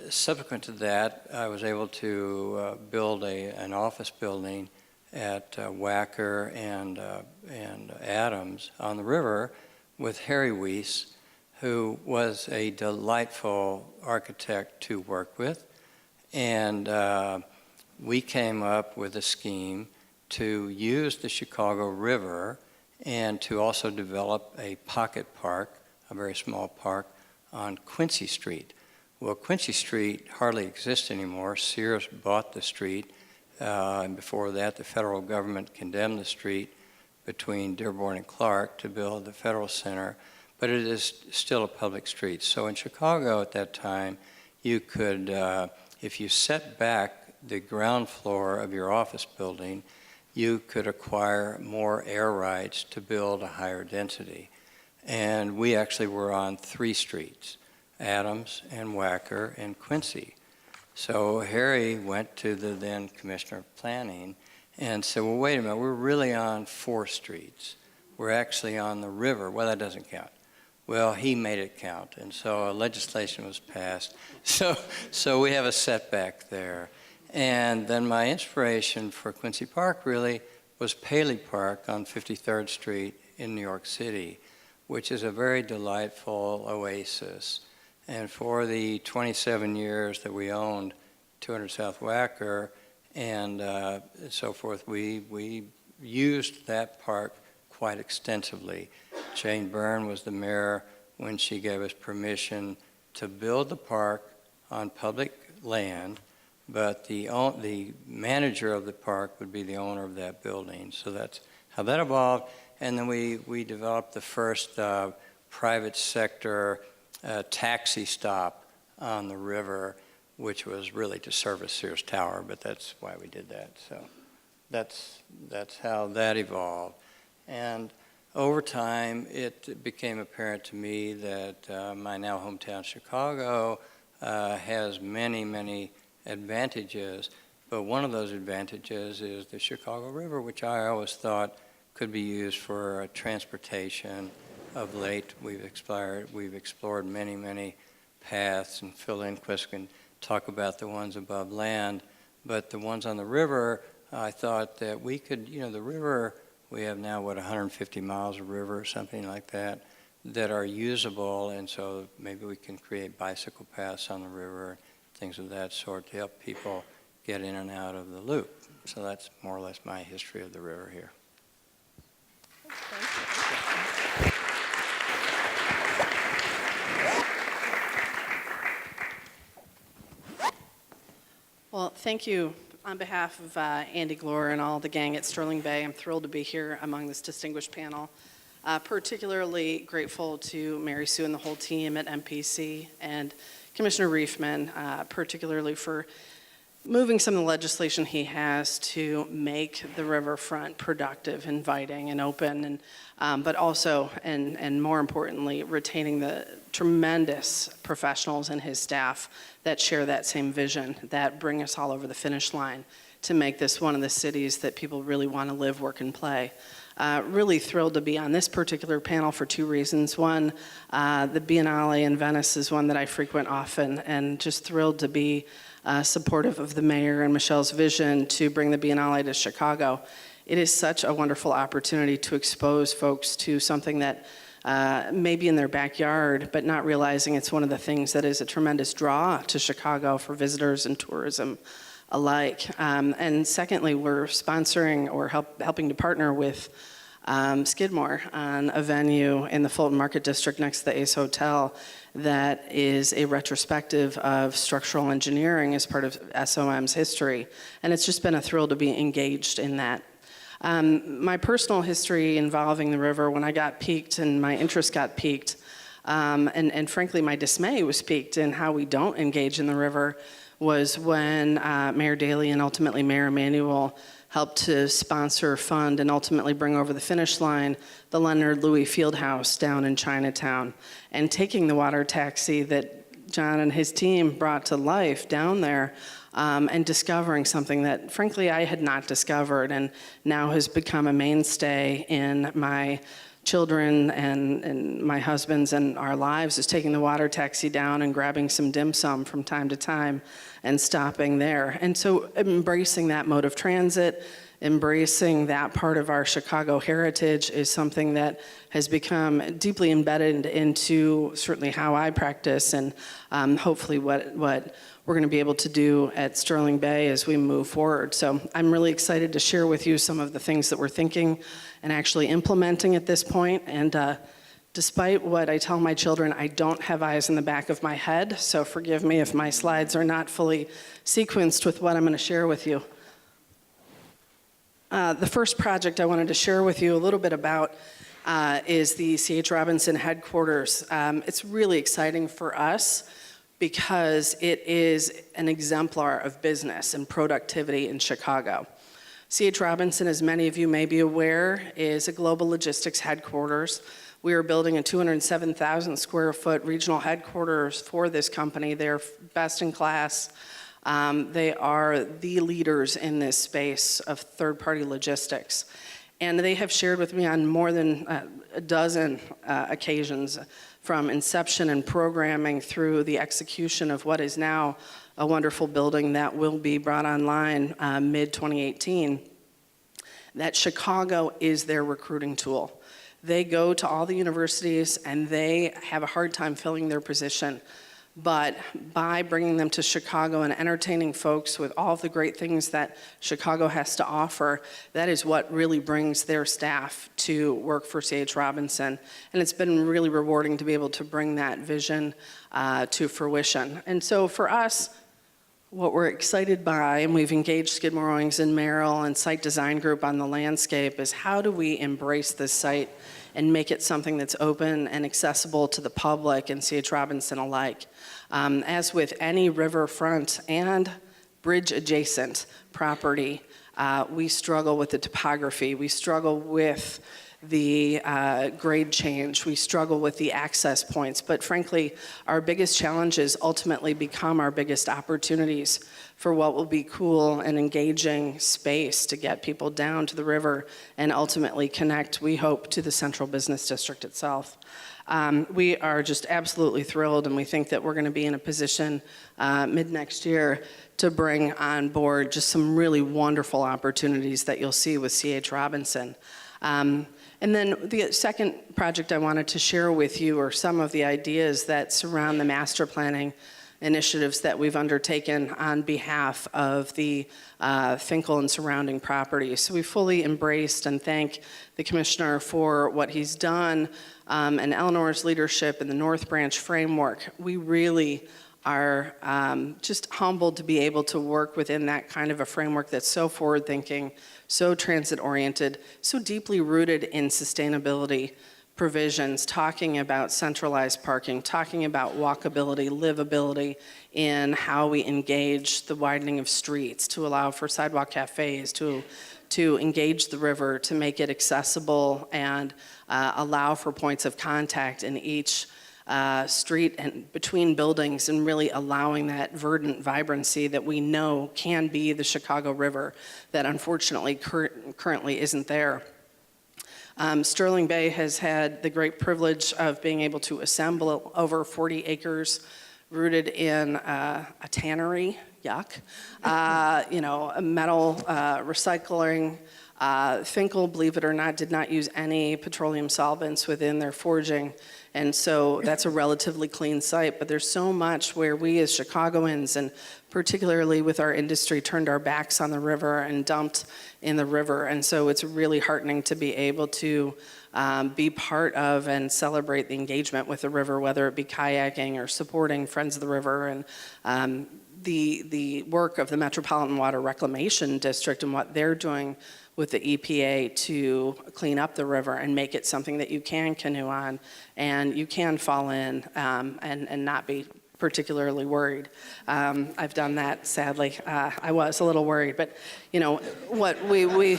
subsequent to that, I was able to build an office building at Wacker and Adams on the river with Harry Weiss, who was a delightful architect to work with. And we came up with a scheme to use the Chicago River and to also develop a pocket park, a very small park, on Quincy Street. Well, Quincy Street hardly exists anymore. Sears bought the street. And before that, the federal government condemned the street between Dearborn and Clark to build the Federal Center, but it is still a public street. So in Chicago at that time, you could, if you set back the ground floor of your office building, you could acquire more air rights to build a higher density. And we actually were on 3 streets, Adams and Wacker and Quincy. So Harry went to the then Commissioner of Planning and said, well, wait a minute, we're really on 4 streets. We're actually on the river. Well, that doesn't count. Well, he made it count, and so legislation was passed. So we have a setback there. And then my inspiration for Quincy Park really was Paley Park on 53rd Street in New York City, which is a very delightful oasis. And for the 27 years that we owned 200 South Wacker and so forth, we used that park quite extensively. Jane Byrne was the mayor when she gave us permission to build the park on public land, but the manager of the park would be the owner of that building. So that's how that evolved. And then we developed the first private sector taxi stop on the river, which was really to service Sears Tower, but that's why we did that. So that's how that evolved. And over time, it became apparent to me that my now hometown Chicago has many, many advantages, but one of those advantages is the Chicago River, which I always thought could be used for transportation. Of late, we've explored many, many paths, and Phil Lindquist can talk about the ones above land, but the ones on the river, I thought that we could, the river, we have now, 150 miles of river or something like that are usable, and so maybe we can create bicycle paths on the river, things of that sort to help people get in and out of the loop. So that's more or less my history of the river here. Well, thank you On behalf of Andy Glore and all the gang at Sterling Bay, I'm thrilled to be here among this distinguished panel. Particularly grateful to Mary Sue and the whole team at MPC and Commissioner Reifman, particularly for moving some of the legislation he has to make the riverfront productive, inviting, and open, and but also, and more importantly, retaining the tremendous professionals and his staff that share that same vision, that bring us all over the finish line to make this one of the cities that people really want to live, work, and play. Really thrilled to be on this particular panel for two reasons. One, the Biennale in Venice is one that I frequent often, and just thrilled to be supportive of the mayor and Michelle's vision to bring the Biennale to Chicago. It is such a wonderful opportunity to expose folks to something that may be in their backyard, but not realizing it's one of the things that is a tremendous draw to Chicago for visitors and tourism alike. And secondly, we're sponsoring or helping to partner with Skidmore on a venue in the Fulton Market District next to the Ace Hotel that is a retrospective of structural engineering as part of SOM's history. And it's just been a thrill to be engaged in that. My personal history involving the river, when I got piqued and my interest got piqued, and frankly my dismay was piqued in how we don't engage in the river, was when Mayor Daley and ultimately Mayor Emanuel helped to sponsor, fund, and ultimately bring over the finish line the Leonard Louis Fieldhouse down in Chinatown. And taking the water taxi that John and his team brought to life down there, and discovering something that frankly I had not discovered and now has become a mainstay in my children and my husband's and our lives, is taking the water taxi down and grabbing some dim sum from time to time and stopping there. And so embracing that mode of transit, embracing that part of our Chicago heritage is something that has become deeply embedded into certainly how I practice and hopefully what we're going to be able to do at Sterling Bay as we move forward. So I'm really excited to share with you some of the things that we're thinking and actually implementing at this point. And despite what I tell my children, I don't have eyes in the back of my head, so forgive me if my slides are not fully sequenced with what I'm going to share with you. The first project I wanted to share with you a little bit about is the C.H. Robinson headquarters. It's really exciting for us because it is an exemplar of business and productivity in Chicago. C.H. Robinson, as many of you may be aware, is a global logistics headquarters. We are building a 207,000 square foot regional headquarters for this company. They're best in class. They are the leaders in this space of third-party logistics. And they have shared with me on more than a dozen occasions, from inception and programming through the execution of what is now a wonderful building that will be brought online mid-2018, that Chicago is their recruiting tool. They go to all the universities and they have a hard time filling their position. But by bringing them to Chicago and entertaining folks with all of the great things that Chicago has to offer, that is what really brings their staff to work for C.H. Robinson. And it's been really rewarding to be able to bring that vision to fruition. And so for us, what we're excited by, and we've engaged Skidmore, Owings and Merrill and Site Design Group on the landscape, is how do we embrace this site and make it something that's open and accessible to the public and C.H. Robinson alike. As with any riverfront and bridge-adjacent property, we struggle with the topography. We struggle with the grade change. We struggle with the access points. But frankly, our biggest challenges ultimately become our biggest opportunities for what will be cool and engaging space to get people down to the river and ultimately connect, we hope, to the central business district itself. We are just absolutely thrilled, and we think that we're going to be in a position mid-next year to bring on board just some really wonderful opportunities that you'll see with C.H. Robinson. And then the second project I wanted to share with you are some of the ideas that surround the master planning initiatives that we've undertaken on behalf of the Finkel and surrounding properties. So we fully embraced and thank the Commissioner for what he's done and Eleanor's leadership in the North Branch framework. We really are just humbled to be able to work within that kind of a framework that's so forward-thinking, so transit-oriented, so deeply rooted in sustainability provisions, talking about centralized parking, talking about walkability, livability, in how we engage the widening of streets to allow for sidewalk cafes, to engage the river, to make it accessible and allow for points of contact in each street and between buildings, and really allowing that verdant vibrancy that we know can be the Chicago River that unfortunately currently isn't there. Sterling Bay has had the great privilege of being able to assemble over 40 acres rooted in a tannery, yuck, a metal recycling. Finkel, believe it or not, did not use any petroleum solvents within their forging. And so that's a relatively clean site, but there's so much where we as Chicagoans, and particularly with our industry, turned our backs on the river and dumped in the river. And so it's really heartening to be able to be part of and celebrate the engagement with the river, whether it be kayaking or supporting Friends of the River, and the work of the Metropolitan Water Reclamation District and what they're doing with the EPA to clean up the river and make it something that you can canoe on and you can fall in and not be particularly worried. I've done that, sadly. I was a little worried, but what we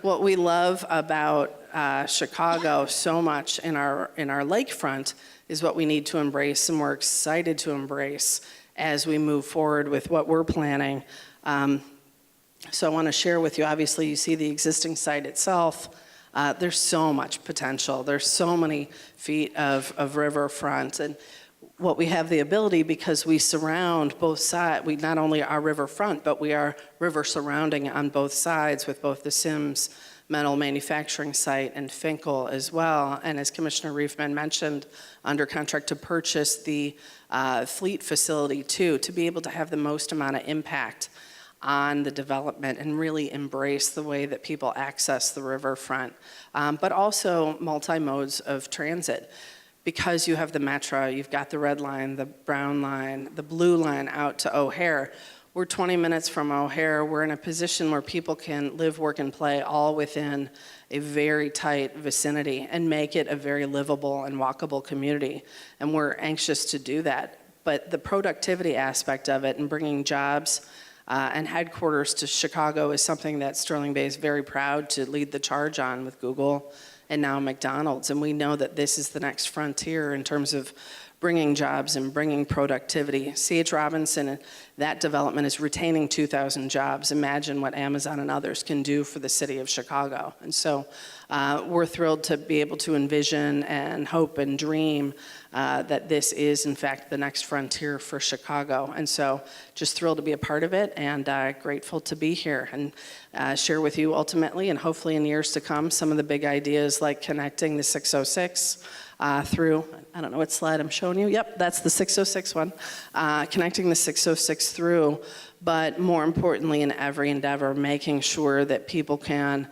what we love about Chicago so much in our lakefront is what we need to embrace, and we're excited to embrace as we move forward with what we're planning. So I want to share with you, obviously you see the existing site itself. There's so much potential. There's so many feet of riverfront. And what we have the ability, because we surround both sides, we not only are riverfront, but we are river surrounding on both sides with both the Sims metal manufacturing site and Finkel as well. And as Commissioner Reifman mentioned, under contract to purchase the fleet facility too, to be able to have the most amount of impact on the development and really embrace the way that people access the riverfront, but also multi-modes of transit. Because you have the Metro, you've got the red line, the brown line, the blue line out to O'Hare. We're 20 minutes from O'Hare. We're in a position where people can live, work, and play all within a very tight vicinity and make it a very livable and walkable community. And we're anxious to do that. But the productivity aspect of it and bringing jobs and headquarters to Chicago is something that Sterling Bay is very proud to lead the charge on with Google and now McDonald's. And we know that this is the next frontier in terms of bringing jobs and bringing productivity. C.H. Robinson, that development is retaining 2,000 jobs. Imagine what Amazon and others can do for the city of Chicago. And so we're thrilled to be able to envision and hope and dream that this is, in fact, the next frontier for Chicago. And so just thrilled to be a part of it and grateful to be here and share with you ultimately and hopefully in years to come some of the big ideas like connecting the 606 through, I don't know what slide I'm showing you. Yep, that's the 606 one. Connecting the 606 through, but more importantly in every endeavor, making sure that people can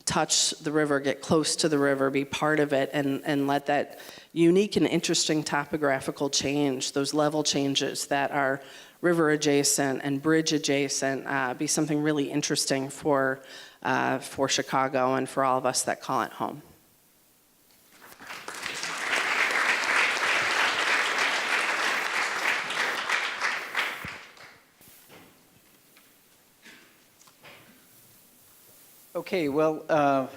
touch the river, get close to the river, be part of it, and let that unique and interesting topographical change, those level changes that are river adjacent and bridge adjacent, be something really interesting for Chicago and for all of us that call it home. Okay, well,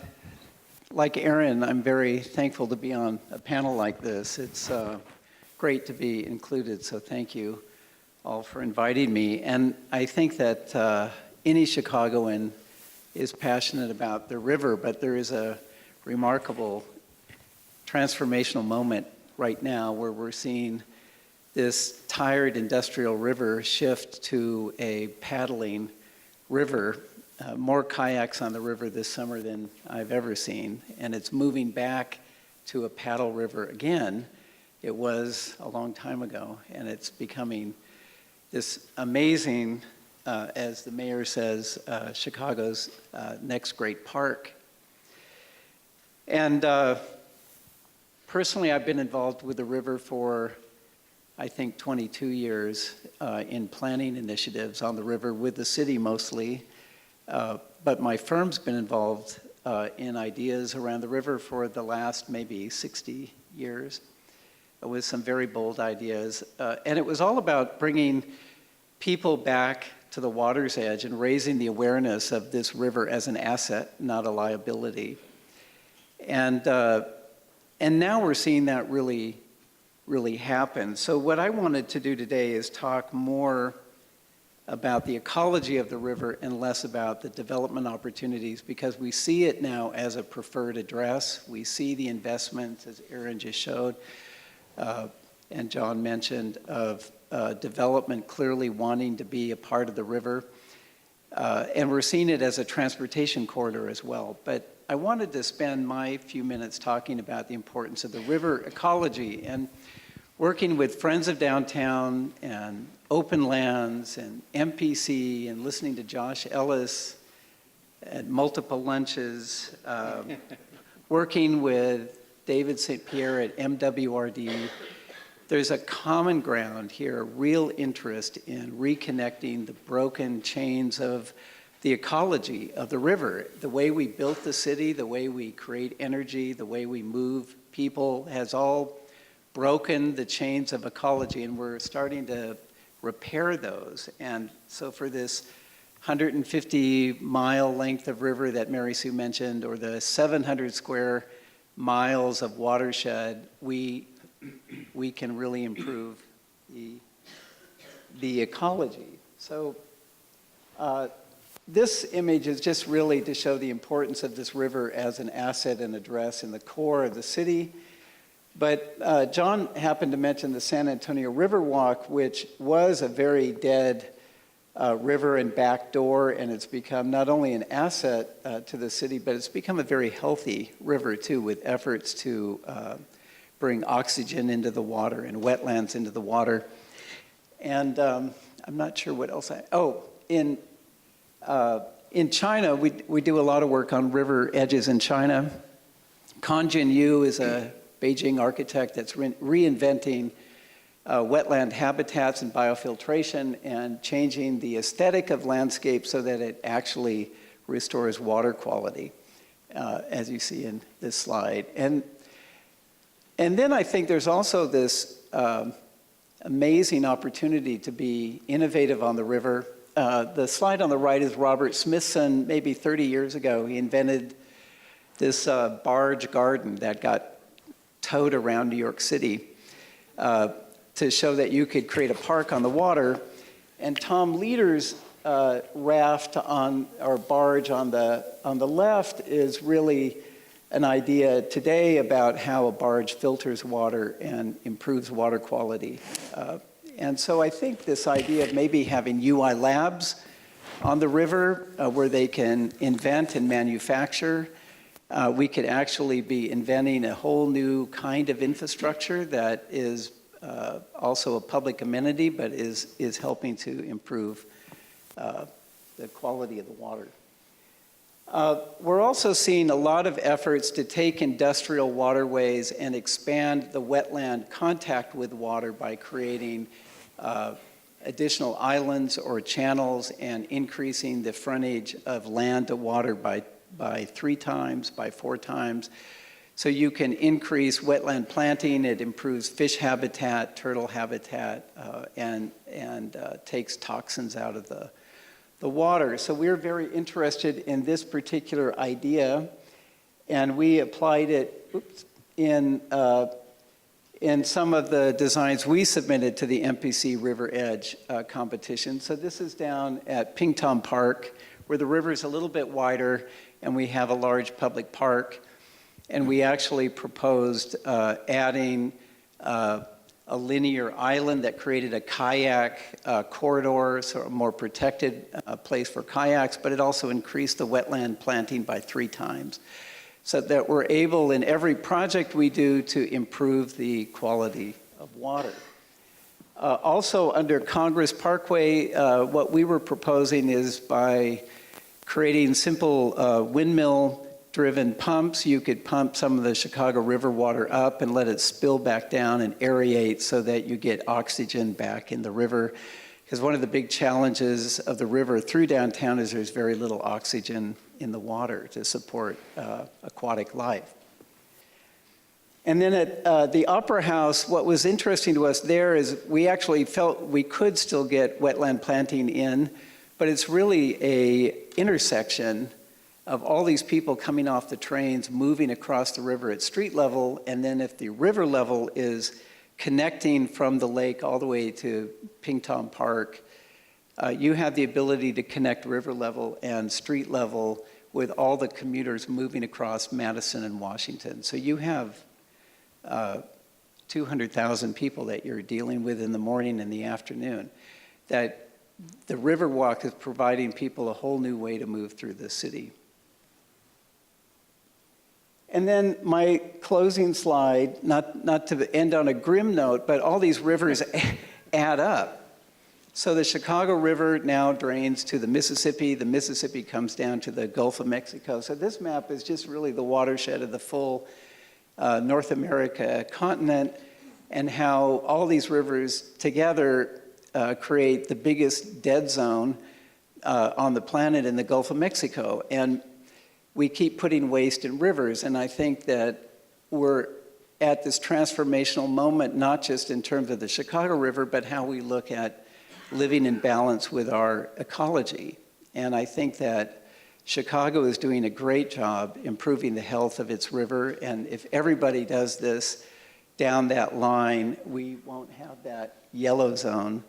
like Aaron, I'm very thankful to be on a panel like this. It's great to be included, so thank you all for inviting me. And I think that any Chicagoan is passionate about the river, but there is a remarkable transformational moment right now where we're seeing this tired industrial river shift to a paddling river. More kayaks on the river this summer than I've ever seen, and it's moving back to a paddle river again. It was a long time ago, and it's becoming this amazing, as the mayor says, Chicago's next great park. And personally, I've been involved with the river for I think, 22 years in planning initiatives on the river with the city mostly. But my firm's been involved in ideas around the river for the last maybe 60 years with some very bold ideas. And it was all about bringing people back to the water's edge and raising the awareness of this river as an asset, not a liability. And now we're seeing that really happen. So what I wanted to do today is talk more about the ecology of the river and less about the development opportunities, because we see it now as a preferred address. We see the investments, as Aaron just showed, and John mentioned, of development clearly wanting to be a part of the river. And we're seeing it as a transportation corridor as well. But I wanted to spend my few minutes talking about the importance of the river ecology and working with Friends of Downtown and Open Lands and MPC and listening to Josh Ellis at multiple lunches, working with David St. Pierre at MWRD. There's a common ground here, real interest in reconnecting the broken chains of the ecology of the river. The way we built the city, the way we create energy, the way we move people has all broken the chains of ecology, and we're starting to repair those. And so for this 150-mile length of river that Mary Sue mentioned, or the 700 square miles of watershed, we can really improve the ecology. So this image is just really to show the importance of this river as an asset and address in the core of the city. But John happened to mention the San Antonio River Walk, which was a very dead river and back door, and it's become not only an asset to the city, but it's become a very healthy river too, with efforts to bring oxygen into the water and wetlands into the water. And I'm not sure what else in China, we do a lot of work on river edges in China. Kan Jin-yu is a Beijing architect that's reinventing wetland habitats and biofiltration and changing the aesthetic of landscape so that it actually restores water quality, as you see in this slide. And then I think there's also this amazing opportunity to be innovative on the river. The slide on the right is Robert Smithson. Maybe 30 years ago, he invented this barge garden that got towed around New York City to show that you could create a park on the water. And Tom Leader's raft or barge on the left is really an idea today about how a barge filters water and improves water quality. And so I think this idea of maybe having UI labs on the river where they can invent and manufacture, we could actually be inventing a whole new kind of infrastructure that is also a public amenity, but is helping to improve the quality of the water. We're also seeing a lot of efforts to take industrial waterways and expand the wetland contact with water by creating additional islands or channels and increasing the frontage of land to water by 3 times, by 4 times. So you can increase wetland planting, it improves fish habitat, turtle habitat, and takes toxins out of the water. So we're very interested in this particular idea, and we applied it in some of the designs we submitted to the MPC River Edge competition. So this is down at Pingtom Park, where the river is a little bit wider, and we have a large public park. And we actually proposed adding a linear island that created a kayak corridor, so a more protected place for kayaks, but it also increased the wetland planting by 3 times. So that we're able, in every project we do, to improve the quality of water. Also, under Congress Parkway, what we were proposing is by creating simple windmill driven pumps. You could pump some of the Chicago River water up and let it spill back down and aerate so that you get oxygen back in the river. Because one of the big challenges of the river through downtown is there's very little oxygen in the water to support aquatic life. And then at the Opera House, what was interesting to us there is we actually felt we could still get wetland planting in, but it's really a intersection of all these people coming off the trains, moving across the river at street level, and then if the river level is connecting from the lake all the way to Ping Tom Park, you have the ability to connect river level and street level with all the commuters moving across Madison and Washington. So you have 200,000 people that you're dealing with in the morning and the afternoon. That the Riverwalk is providing people a whole new way to move through the city. And then my closing slide, not to end on a grim note, but all these rivers add up. So the Chicago River now drains to the Mississippi comes down to the Gulf of Mexico. So this map is just really the watershed of the full North America continent, and how all these rivers together create the biggest dead zone on the planet in the Gulf of Mexico. And we keep putting waste in rivers, and I think that we're at this transformational moment, not just in terms of the Chicago River, but how we look at living in balance with our ecology. And I think that Chicago is doing a great job improving the health of its river, and if everybody does this down that line, we won't have that yellow zone,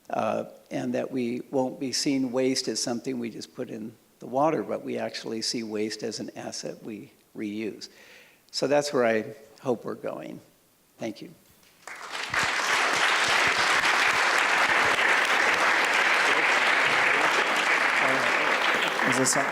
and that we won't be seeing waste as something we just put in the water, but we actually see waste as an asset we reuse. So that's where I hope we're going. Thank you. Is this on?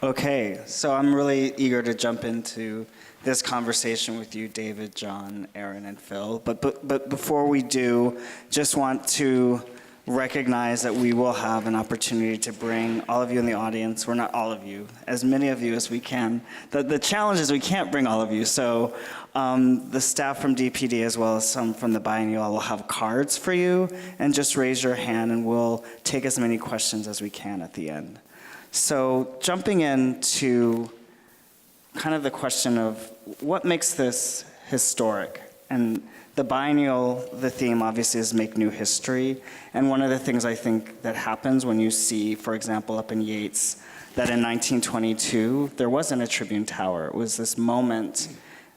Okay, so I'm really eager to jump into this conversation with you, David, John, Aaron, and Phil. But before we do, just want to recognize that we will have an opportunity to bring all of you in the audience, well, not all of you, as many of you as we can. The challenge is we can't bring all of you, so the staff from DPD as well as some from the biennial will have cards for you, and just raise your hand and we'll take as many questions as we can at the end. So jumping into kind of the question of what makes this historic, and the biennial, the theme obviously is make new history. And one of the things I think that happens when you see, for example, up in Yates, that in 1922, there wasn't a Tribune Tower. It was this moment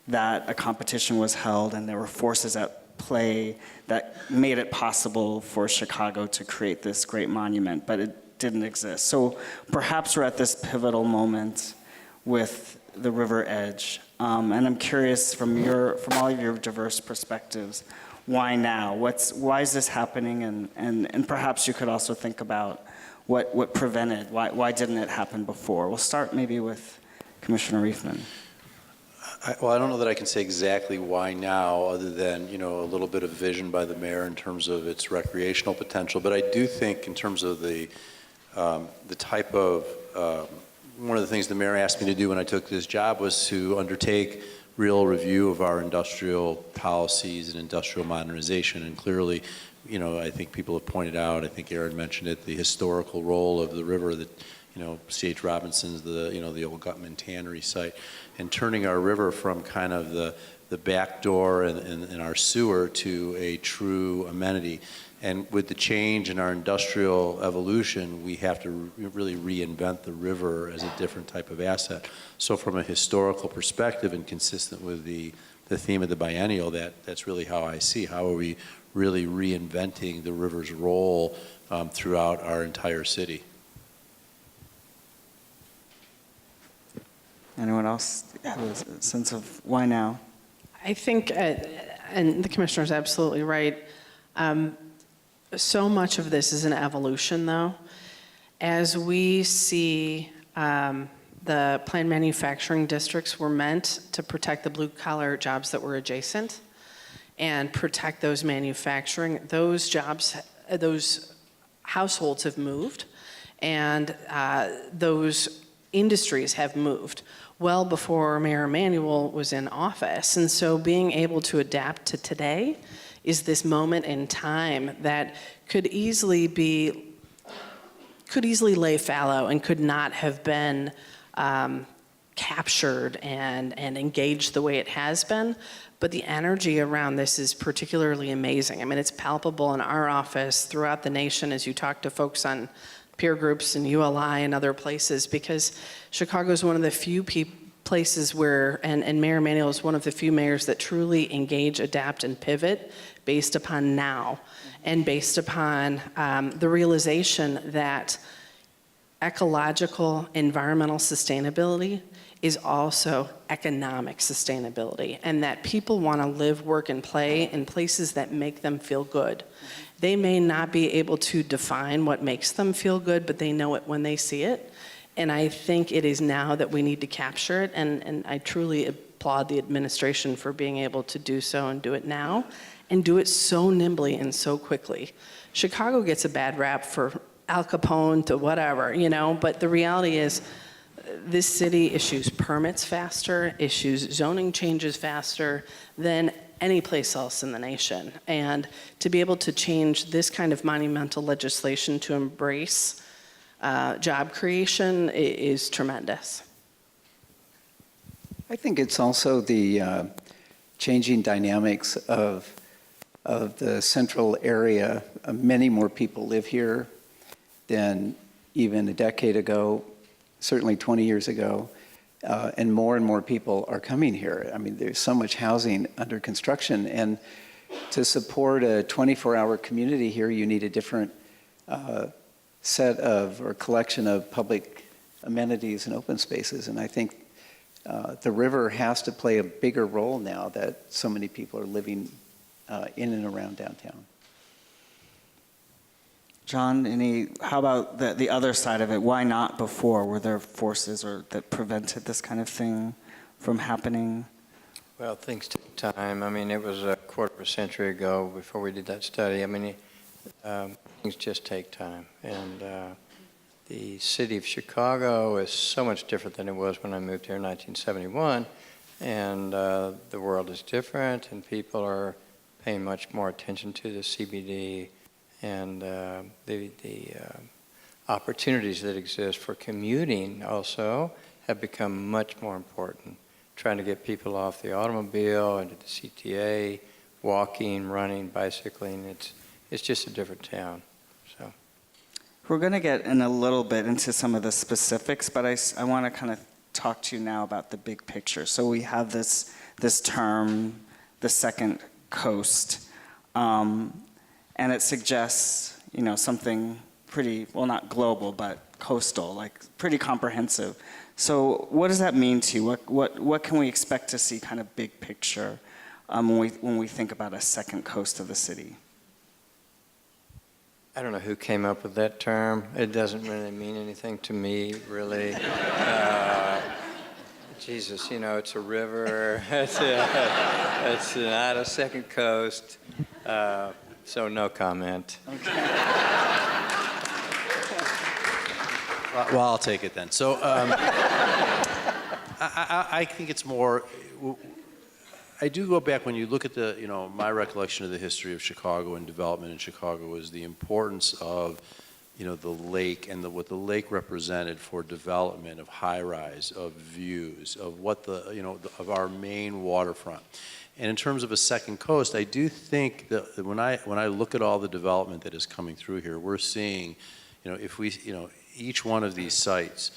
that a competition was held and there were forces at play that made it possible for Chicago to create this great monument, but it didn't exist. So perhaps we're at this pivotal moment with the river edge. And I'm curious from all of your diverse perspectives, why now? Why is this happening? And perhaps you could also think about what prevented, why didn't it happen before? We'll start maybe with Commissioner Riefman. Well, I don't know that I can say exactly why now, other than, a little bit of vision by the mayor in terms of its recreational potential. But I do think in terms of the type of, one of the things the mayor asked me to do when I took this job was to undertake real review of our industrial policies and industrial modernization. And clearly, I think people have pointed out, I think Aaron mentioned it, the historical role of the river that, C.H. Robinson's, the old Gutman Tannery site, and turning our river from kind of the back door in our sewer to a true amenity. And with the change in our industrial evolution, we have to really reinvent the river as a different type of asset. So from a historical perspective and consistent with the theme of the biennial, that's really how I see. How are we really reinventing the river's role throughout our entire city? Anyone else have a sense of why now? I think, and the commissioner's absolutely right, so much of this is an evolution, though. As we see the planned manufacturing districts were meant to protect the blue-collar jobs that were adjacent and protect those manufacturing, those jobs, those households have moved, and those industries have moved well before Mayor Emanuel was in office. And so being able to adapt to today is this moment in time that could easily lay fallow and could not have been captured and engaged the way it has been. But the energy around this is particularly amazing. I mean, it's palpable in our office, throughout the nation, as you talk to folks on peer groups and ULI and other places, because Chicago is one of the few places where, and Mayor Emanuel is one of the few mayors that truly engage, adapt, and pivot based upon now, and based upon the realization that ecological, environmental sustainability is also economic sustainability, and that people want to live, work, and play in places that make them feel good. They may not be able to define what makes them feel good, but they know it when they see it. And I think it is now that we need to capture it, and I truly applaud the administration for being able to do so and do it now, and do it so nimbly and so quickly. Chicago gets a bad rap for Al Capone to whatever, but the reality is this city issues permits faster, issues zoning changes faster than any place else in the nation. And to be able to change this kind of monumental legislation to embrace job creation is tremendous. I think it's also the changing dynamics of the central area. Many more people live here than even a decade ago, certainly 20 years ago, and more people are coming here. I mean, there's so much housing under construction, and to support a 24-hour community here, you need a different set of, or collection of public amenities and open spaces, and I think the river has to play a bigger role now that so many people are living in and around downtown. John, how about the other side of it? Why not before? Were there forces that prevented this kind of thing from happening? Well, things take time. I mean, it was a quarter of a century ago before we did that study. I mean, things just take time. And the city of Chicago is so much different than it was when I moved here in 1971. And the world is different, and people are paying much more attention to the CBD, and the opportunities that exist for commuting also have become much more important. Trying to get people off the automobile into the CTA, walking, running, bicycling. It's just a different town. So We're going to get in a little bit into some of the specifics, but I want to kind of talk to you now about the big picture. So we have this term, the second coast. And it suggests, something pretty, well, not global, but coastal, like pretty comprehensive. So what does that mean to you? What can we expect to see kind of big picture when we think about a second coast of the city? I don't know who came up with that term. It doesn't really mean anything to me, really. Jesus, it's a river. It's not a second coast. So no comment. Okay. Well, I'll take it then. So I think it's more, I do go back when you look at my recollection of the history of Chicago and development in Chicago is the importance of, the lake and what the lake represented for development of high-rise, of views, of what of our main waterfront. And in terms of a second coast, I do think that when I look at all the development that is coming through here, we're seeing, each one of these sites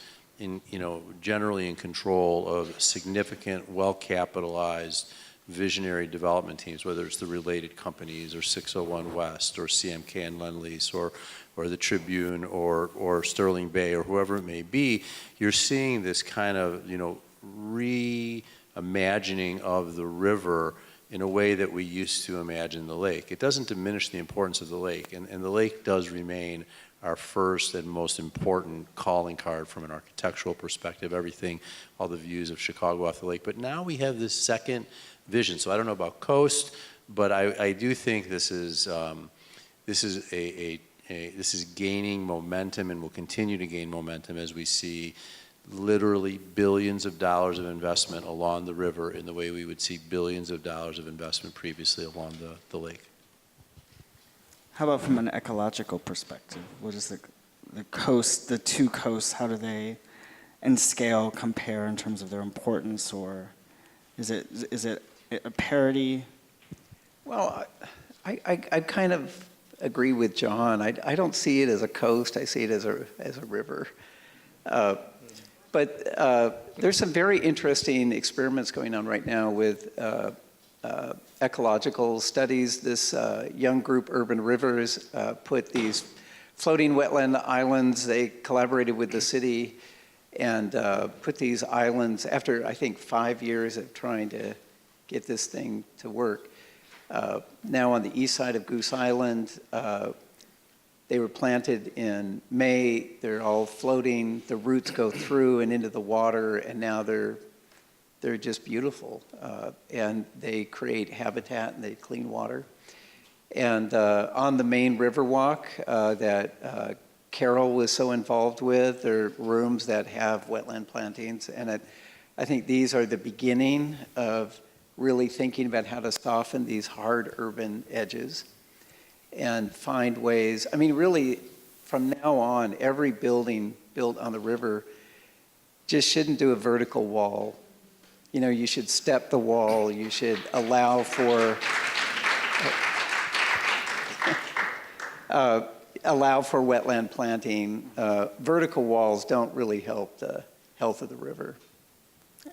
generally in control of significant, well-capitalized, visionary development teams, whether it's the related companies or 601 West or CMK and Lend-Lease or the Tribune or Sterling Bay or whoever it may be, you're seeing this kind of, reimagining of the river in a way that we used to imagine the lake. It doesn't diminish the importance of the lake, and the lake does remain our first and most important calling card from an architectural perspective, everything, all the views of Chicago off the lake. But now we have this second vision. So I don't know about coast, but I do think this is gaining momentum and will continue to gain momentum as we see literally billions of dollars of investment along the river in the way we would see billions of dollars of investment previously along the lake. How about from an ecological perspective? What is the coast, the two coasts, how do they in scale compare in terms of their importance, or is it a parity? Well, I kind of agree with John. I don't see it as a coast. I see it as a river. But there's some very interesting experiments going on right now with ecological studies. This young group, Urban Rivers, put these floating wetland islands. They collaborated with the city and put these islands, after I think 5 years of trying to get this thing to work. Now on the east side of Goose Island, they were planted in May. They're all floating. The roots go through and into the water, and now they're just beautiful. And they create habitat and they clean water. And on the main Riverwalk that Carol was so involved with, there are rooms that have wetland plantings. And I think these are the beginning of really thinking about how to soften these hard urban edges and find ways. I mean, really, from now on, every building built on the river just shouldn't do a vertical wall. You know, you should step the wall. You should allow for wetland planting. Vertical walls don't really help the health of the river.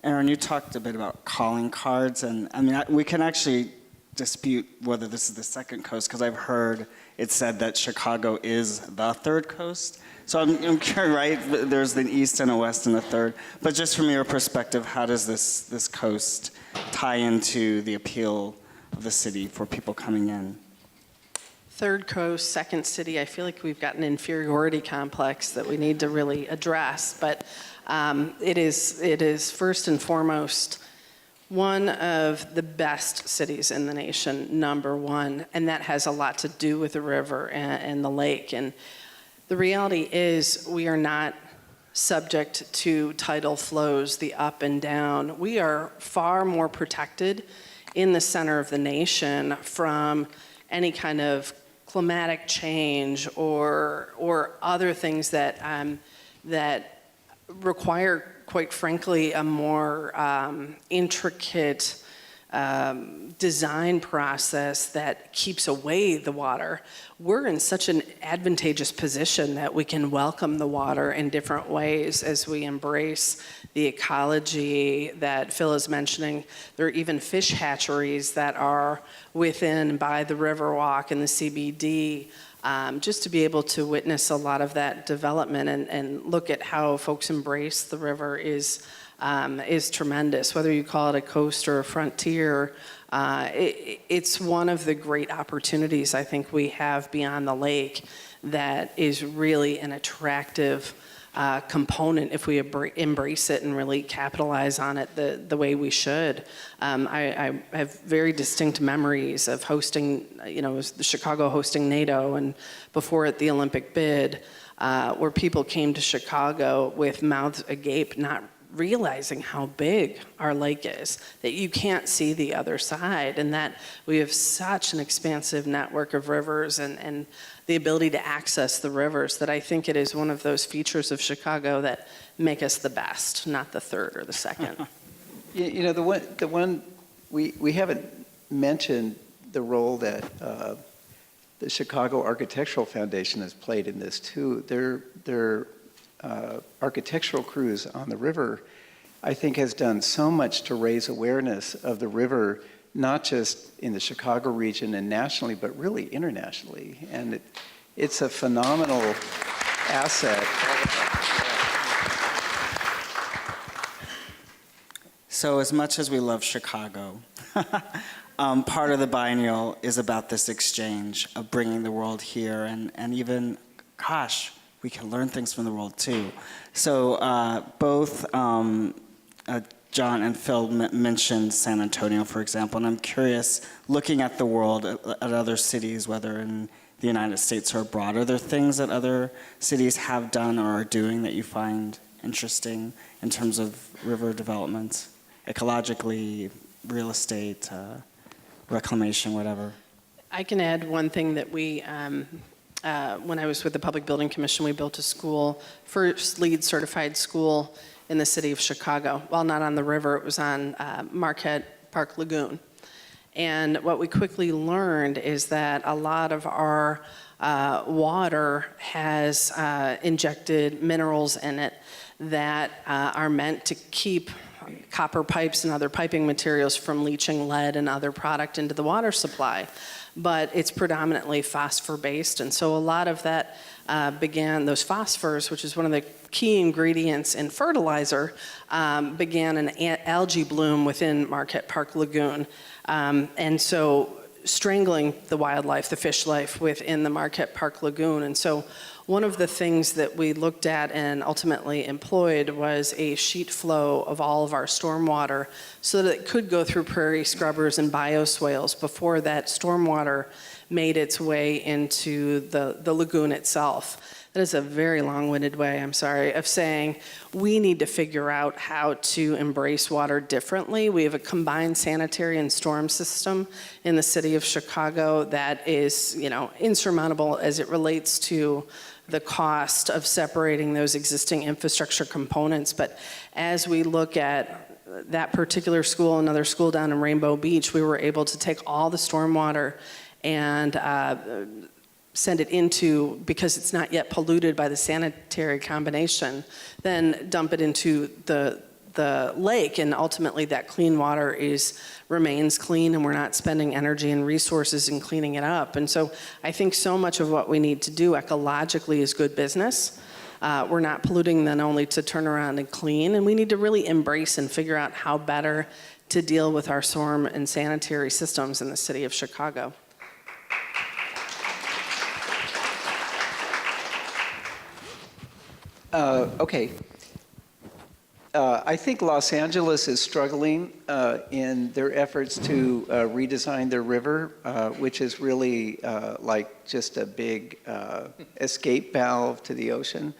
Aaron, you talked a bit about calling cards, and I mean, we can actually dispute whether this is the second coast, because I've heard it said that Chicago is the third coast. So I'm curious, right? There's the east and a west and a third. But just from your perspective, how does this coast tie into the appeal of the city for people coming in? Third coast, second city, I feel like we've got an inferiority complex that we need to really address. But it is first and foremost one of the best cities in the nation, number one, and that has a lot to do with the river and the lake. And the reality is we are not subject to tidal flows, the up and down. We are far more protected in the center of the nation from any kind of climatic change or other things that require, quite frankly, a more intricate design process that keeps away the water. We're in such an advantageous position that we can welcome the water in different ways as we embrace the ecology that Phil is mentioning. There are even fish hatcheries that are within by the Riverwalk and the CBD, just to be able to witness a lot of that development and look at how folks embrace the river is tremendous. Whether you call it a coast or a frontier, it's one of the great opportunities I think we have beyond the lake that is really an attractive component if we embrace it and really capitalize on it the way we should. I have very distinct memories of hosting, the Chicago hosting NATO, and before it, the Olympic bid, where people came to Chicago with mouths agape, not realizing how big our lake is, that you can't see the other side, and that we have such an expansive network of rivers and the ability to access the rivers, that I think it is one of those features of Chicago that make us the best, not the third or the second. The one we haven't mentioned the role that the Chicago Architectural Foundation has played in this too. Their architectural crews on the river, I think, has done so much to raise awareness of the river, not just in the Chicago region and nationally, but really internationally. And it's a phenomenal asset. So as much as we love Chicago, part of the biennial is about this exchange of bringing the world here, and even, gosh, we can learn things from the world too. So both John and Phil mentioned San Antonio, for example, and I'm curious, looking at the world, at other cities, whether in the United States or abroad, are there things that other cities have done or are doing that you find interesting in terms of river development, ecologically, real estate, reclamation, whatever. I can add one thing that we, when I was with the Public Building Commission, we built a school, first LEED certified school in the city of Chicago. While not on the river, it was on Marquette Park Lagoon. And what we quickly learned is that a lot of our water has injected minerals in it that are meant to keep copper pipes and other piping materials from leaching lead and other product into the water supply. But it's predominantly phosphor-based, and so a lot of that those phosphors, which is one of the key ingredients in fertilizer, began an algae bloom within Marquette Park Lagoon. And so strangling the wildlife, the fish life within the Marquette Park Lagoon. And so one of the things that we looked at and ultimately employed was a sheet flow of all of our stormwater so that it could go through prairie scrubbers and bioswales before that stormwater made its way into the lagoon itself. That is a very long-winded way, I'm sorry, of saying we need to figure out how to embrace water differently. We have a combined sanitary and storm system in the city of Chicago that is, insurmountable as it relates to the cost of separating those existing infrastructure components. But as we look at that particular school, another school down in Rainbow Beach, we were able to take all the stormwater and send it into, because it's not yet polluted by the sanitary combination, then dump it into the lake, and ultimately that clean water remains clean, and we're not spending energy and resources in cleaning it up. And so I think so much of what we need to do ecologically is good business. We're not polluting then only to turn around and clean, and we need to really embrace and figure out how better to deal with our storm and sanitary systems in the city of Chicago. Okay. I think Los Angeles is struggling in their efforts to redesign their river, which is really like just a big escape valve to the ocean.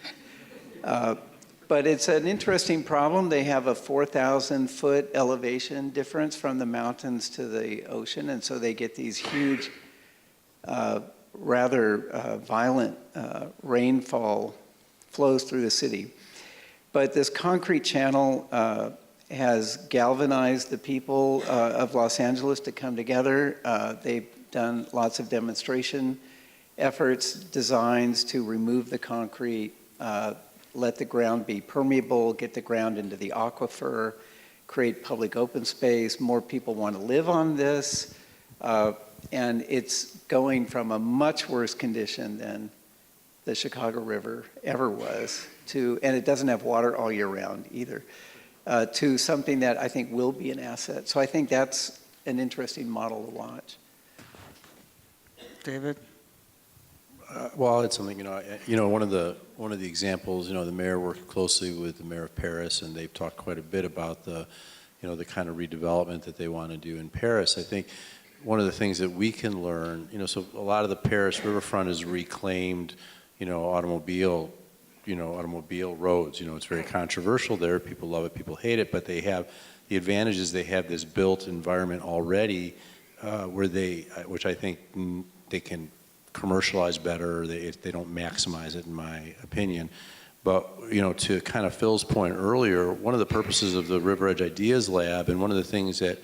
But it's an interesting problem. They have a 4,000-foot elevation difference from the mountains to the ocean, and so they get these huge, rather violent rainfall flows through the city. But this concrete channel has galvanized the people of Los Angeles to come together. They've done lots of demonstration efforts, designs to remove the concrete, let the ground be permeable, get the ground into the aquifer, create public open space. More people want to live on this. And it's going from a much worse condition than the Chicago River ever was, and it doesn't have water all year round either, to something that I think will be an asset. So I think that's an interesting model to watch. David? Well, it's something, one of the examples, the mayor worked closely with the mayor of Paris, and they've talked quite a bit about the kind of redevelopment that they want to do in Paris. I think one of the things that we can learn, so a lot of the Paris riverfront is reclaimed, automobile roads. It's very controversial there. People love it, people hate it, but they have the advantage is they have this built environment already where which I think they can commercialize better. They don't maximize it, in my opinion. But, to kind of Phil's point earlier, one of the purposes of the River Edge Ideas Lab, and one of the things that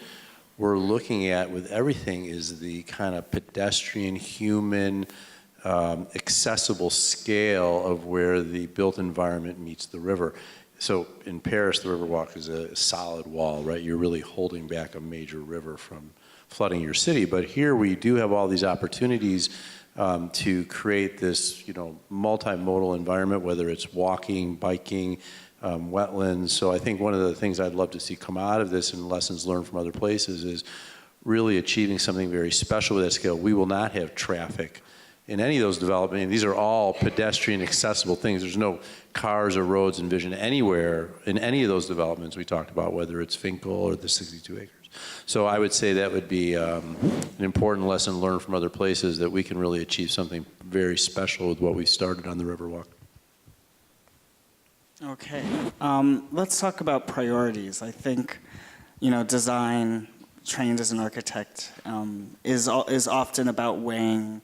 we're looking at with everything is the kind of pedestrian, human, accessible scale of where the built environment meets the river. So in Paris, the Riverwalk is a solid wall, right? You're really holding back a major river from flooding your city. But here we do have all these opportunities to create this, multimodal environment, whether it's walking, biking, wetlands. So I think one of the things I'd love to see come out of this and lessons learned from other places is really achieving something very special with that scale. We will not have traffic in any of those developments. And these are all pedestrian accessible things. There's no cars or roads envisioned anywhere in any of those developments we talked about, whether it's Finkel or the 62 acres. So I would say that would be an important lesson learned from other places, that we can really achieve something very special with what we started on the Riverwalk. Okay, let's talk about priorities. I think, design, trained as an architect, is often about weighing.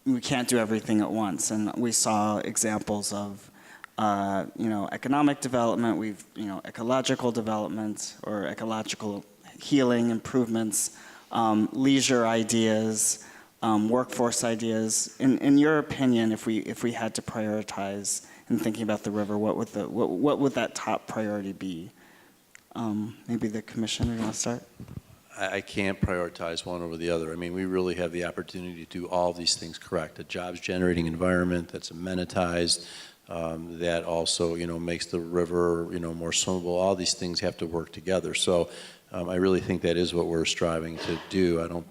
We can't do everything at once, and we saw examples of, economic development. Ecological development or ecological healing improvements, leisure ideas, workforce ideas. In your opinion, if we had to prioritize in thinking about the river, what would that top priority be? Maybe the commissioner, you want to start? I can't prioritize one over the other. I mean, we really have the opportunity to do all these things correct. A jobs-generating environment that's amenitized, that also, makes the river, more swimmable. All these things have to work together. So I really think that is what we're striving to do. I don't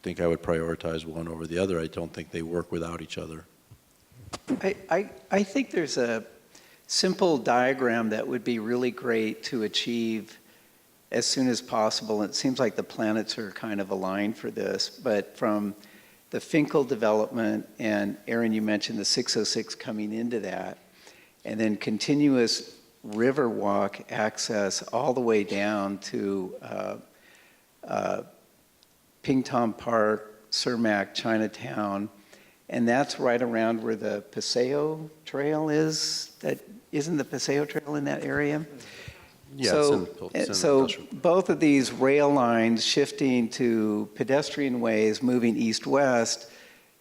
think I would prioritize one over the other. I don't think they work without each other. I think there's a simple diagram that would be really great to achieve as soon as possible. It seems like the planets are kind of aligned for this, but from the Finkel development, and Aaron, you mentioned the 606 coming into that, and then continuous river walk access all the way down to Pingtom Park, Cermak, Chinatown, and that's right around where the Paseo Trail is. Isn't the Paseo Trail in that area? Yeah, So both of these rail lines shifting to pedestrian ways, moving east-west,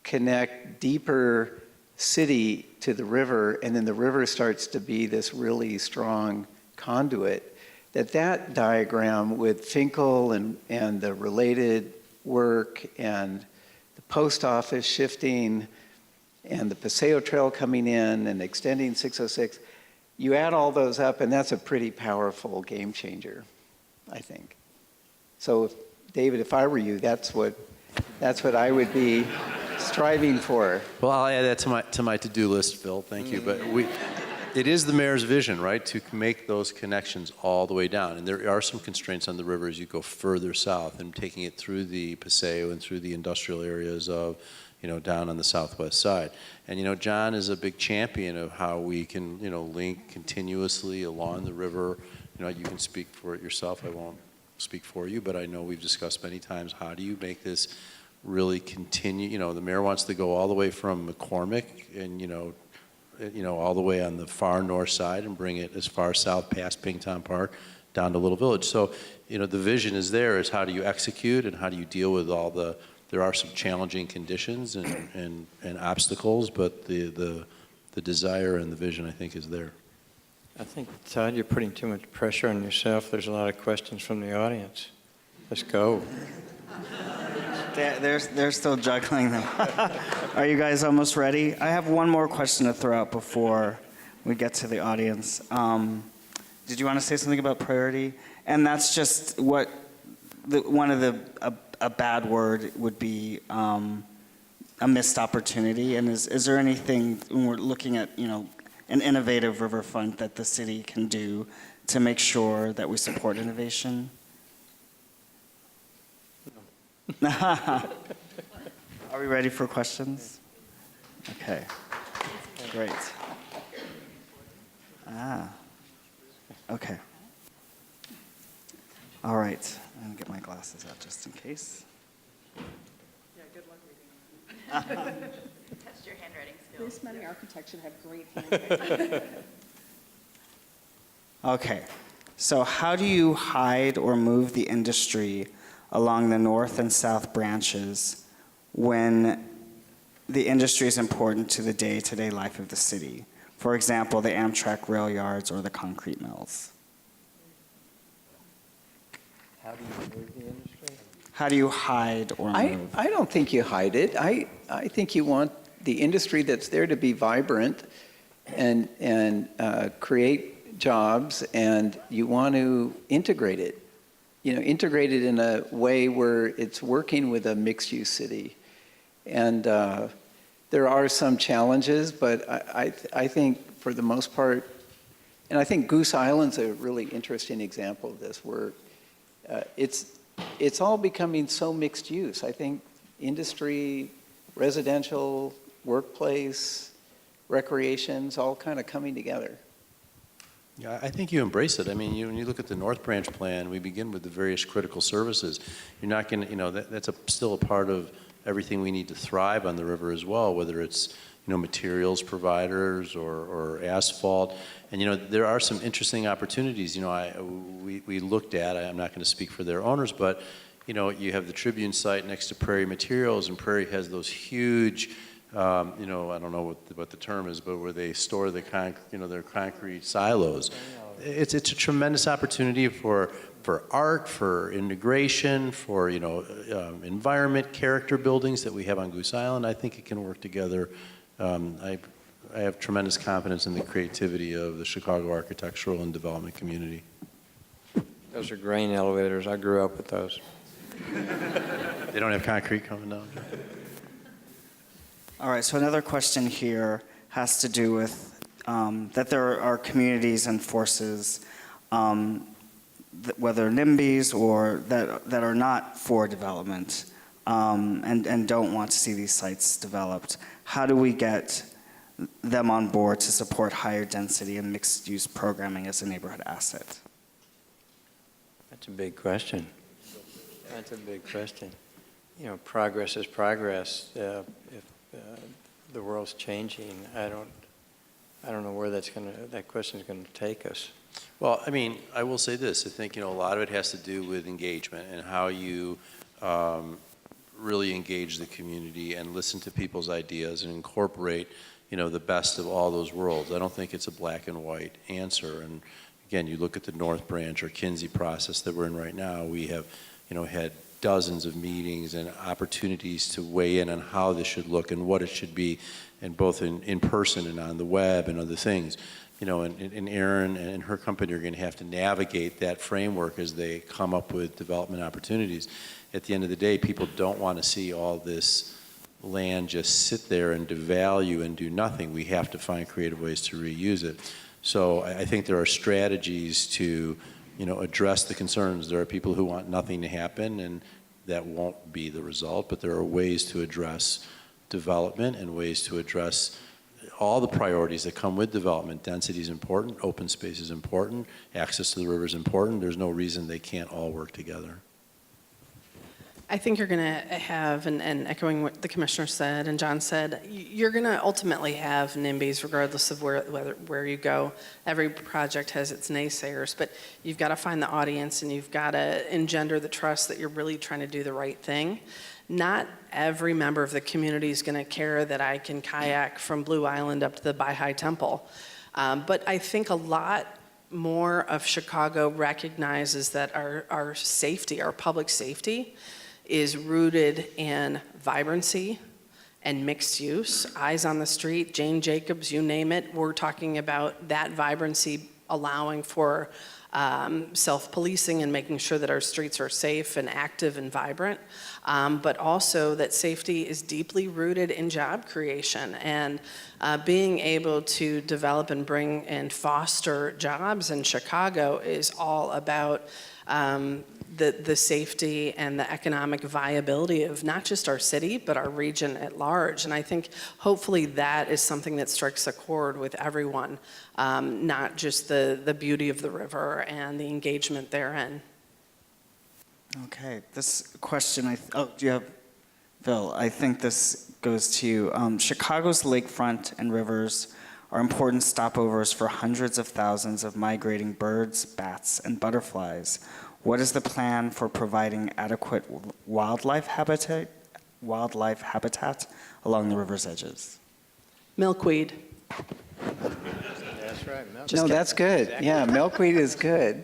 connect deeper city to the river, and then the river starts to be this really strong conduit. That diagram with Finkel and the related work and the post office shifting and the Paseo Trail coming in and extending 606, you add all those up, and that's a pretty powerful game changer, I think. So, David, if I were you, that's what I would be striving for. Well, I'll add that to my to-do list, Phil. Thank you. But it is the mayor's vision, right, to make those connections all the way down. And there are some constraints on the river as you go further south, and taking it through the Paseo and through the industrial areas of, down on the southwest side. And, John is a big champion of how we can, link continuously along the river. You can speak for it yourself. I won't speak for you, but I know we've discussed many times, how do you make this really continue? The mayor wants to go all the way from McCormick and, all the way on the far north side and bring it as far south past Pingtom Park down to Little Village. So, the vision is there, is how do you execute and how do you deal with all there are some challenging conditions and obstacles, but the desire and the vision, I think, is there. I think, Todd, you're putting too much pressure on yourself. There's a lot of questions from the audience. Let's go. They're still juggling them. Are you guys almost ready? I have one more question to throw out before we get to the audience. Did you want to say something about priority? And that's just what a bad word would be, a missed opportunity. And is there anything, when we're looking at an innovative riverfront, that the city can do to make sure that we support innovation? Are we ready for questions? Okay, great. Okay. All right, I'm gonna get my glasses out just in case. Yeah, good luck reading. Test your handwriting skills. This many architects should have great handwriting. Okay, so how do you hide or move the industry along the north and south branches when the industry is important to the day-to-day life of the city? For example, the Amtrak rail yards or the concrete mills. How do you move the industry? How do you hide or move? I don't think you hide it. I think you want the industry that's there to be vibrant and create jobs, and you want to integrate it. Integrate it in a way where it's working with a mixed-use city. And there are some challenges, but I think for the most part, and I think Goose Island's a really interesting example of this, where it's all becoming so mixed use. I think industry, residential, workplace, recreation's all kind of coming together. Yeah, I think you embrace it. I mean, when you look at the North Branch plan, we begin with the various critical services. You're not going to, that's still a part of everything we need to thrive on the river as well, whether it's, materials providers or asphalt. And, there are some interesting opportunities. We looked at, I'm not going to speak for their owners, but, you have the Tribune site next to Prairie Materials, and Prairie has those huge, I don't know what the term is, but where they store the their concrete silos. It's a tremendous opportunity for art, for integration, for environment, character buildings that we have on Goose Island. I think it can work together. I have tremendous confidence in the creativity of the Chicago architectural and development community. Those are grain elevators. I grew up with those. They don't have concrete coming down. All right, so another question here has to do with that there are communities and forces, whether NIMBYs or that are not for development and don't want to see these sites developed. How do we get them on board to support higher density and mixed-use programming as a neighborhood asset? That's a big question. That's a big question. Progress is progress. If the world's changing, I don't know where that question's gonna take us. Well, I mean, I will say this. I think, a lot of it has to do with engagement and how you really engage the community and listen to people's ideas and incorporate, the best of all those worlds. I don't think it's a black and white answer. And again, you look at the North Branch or Kinsey process that we're in right now, we have, had dozens of meetings and opportunities to weigh in on how this should look and what it should be, and both in person and on the web and other things. And Erin and her company are going to have to navigate that framework as they come up with development opportunities. At the end of the day, people don't want to see all this land just sit there and devalue and do nothing. We have to find creative ways to reuse it. So I think there are strategies to address the concerns. There are people who want nothing to happen, and that won't be the result, but there are ways to address development and ways to address all the priorities that come with development. Density is important, open space is important, access to the river is important. There's no reason they can't all work together. I think you're going to have, and echoing what the commissioner said and John said, you're going to ultimately have NIMBYs regardless of where you go. Every project has its naysayers, but you've got to find the audience and you've got to engender the trust that you're really trying to do the right thing. Not every member of the community is going to care that I can kayak from Blue Island up to the Baha'i Temple. But I think a lot more of Chicago recognizes that our safety, our public safety, is rooted in vibrancy and mixed use. Eyes on the Street, Jane Jacobs, you name it. We're talking about that vibrancy allowing for self-policing and making sure that our streets are safe and active and vibrant, but also that safety is deeply rooted in job creation and being able to develop and bring and foster jobs in Chicago is all about the safety and the economic viability of not just our city, but our region at large. And I think hopefully that is something that strikes a chord with everyone, not just the beauty of the river and the engagement therein. Okay, this question, do you have, Phil? I think this goes to you. Chicago's lakefront and rivers are important stopovers for hundreds of thousands of migrating birds, bats, and butterflies. What is the plan for providing adequate wildlife habitat along the river's edges? Milkweed. That's right. No, that's good. Yeah, milkweed is good.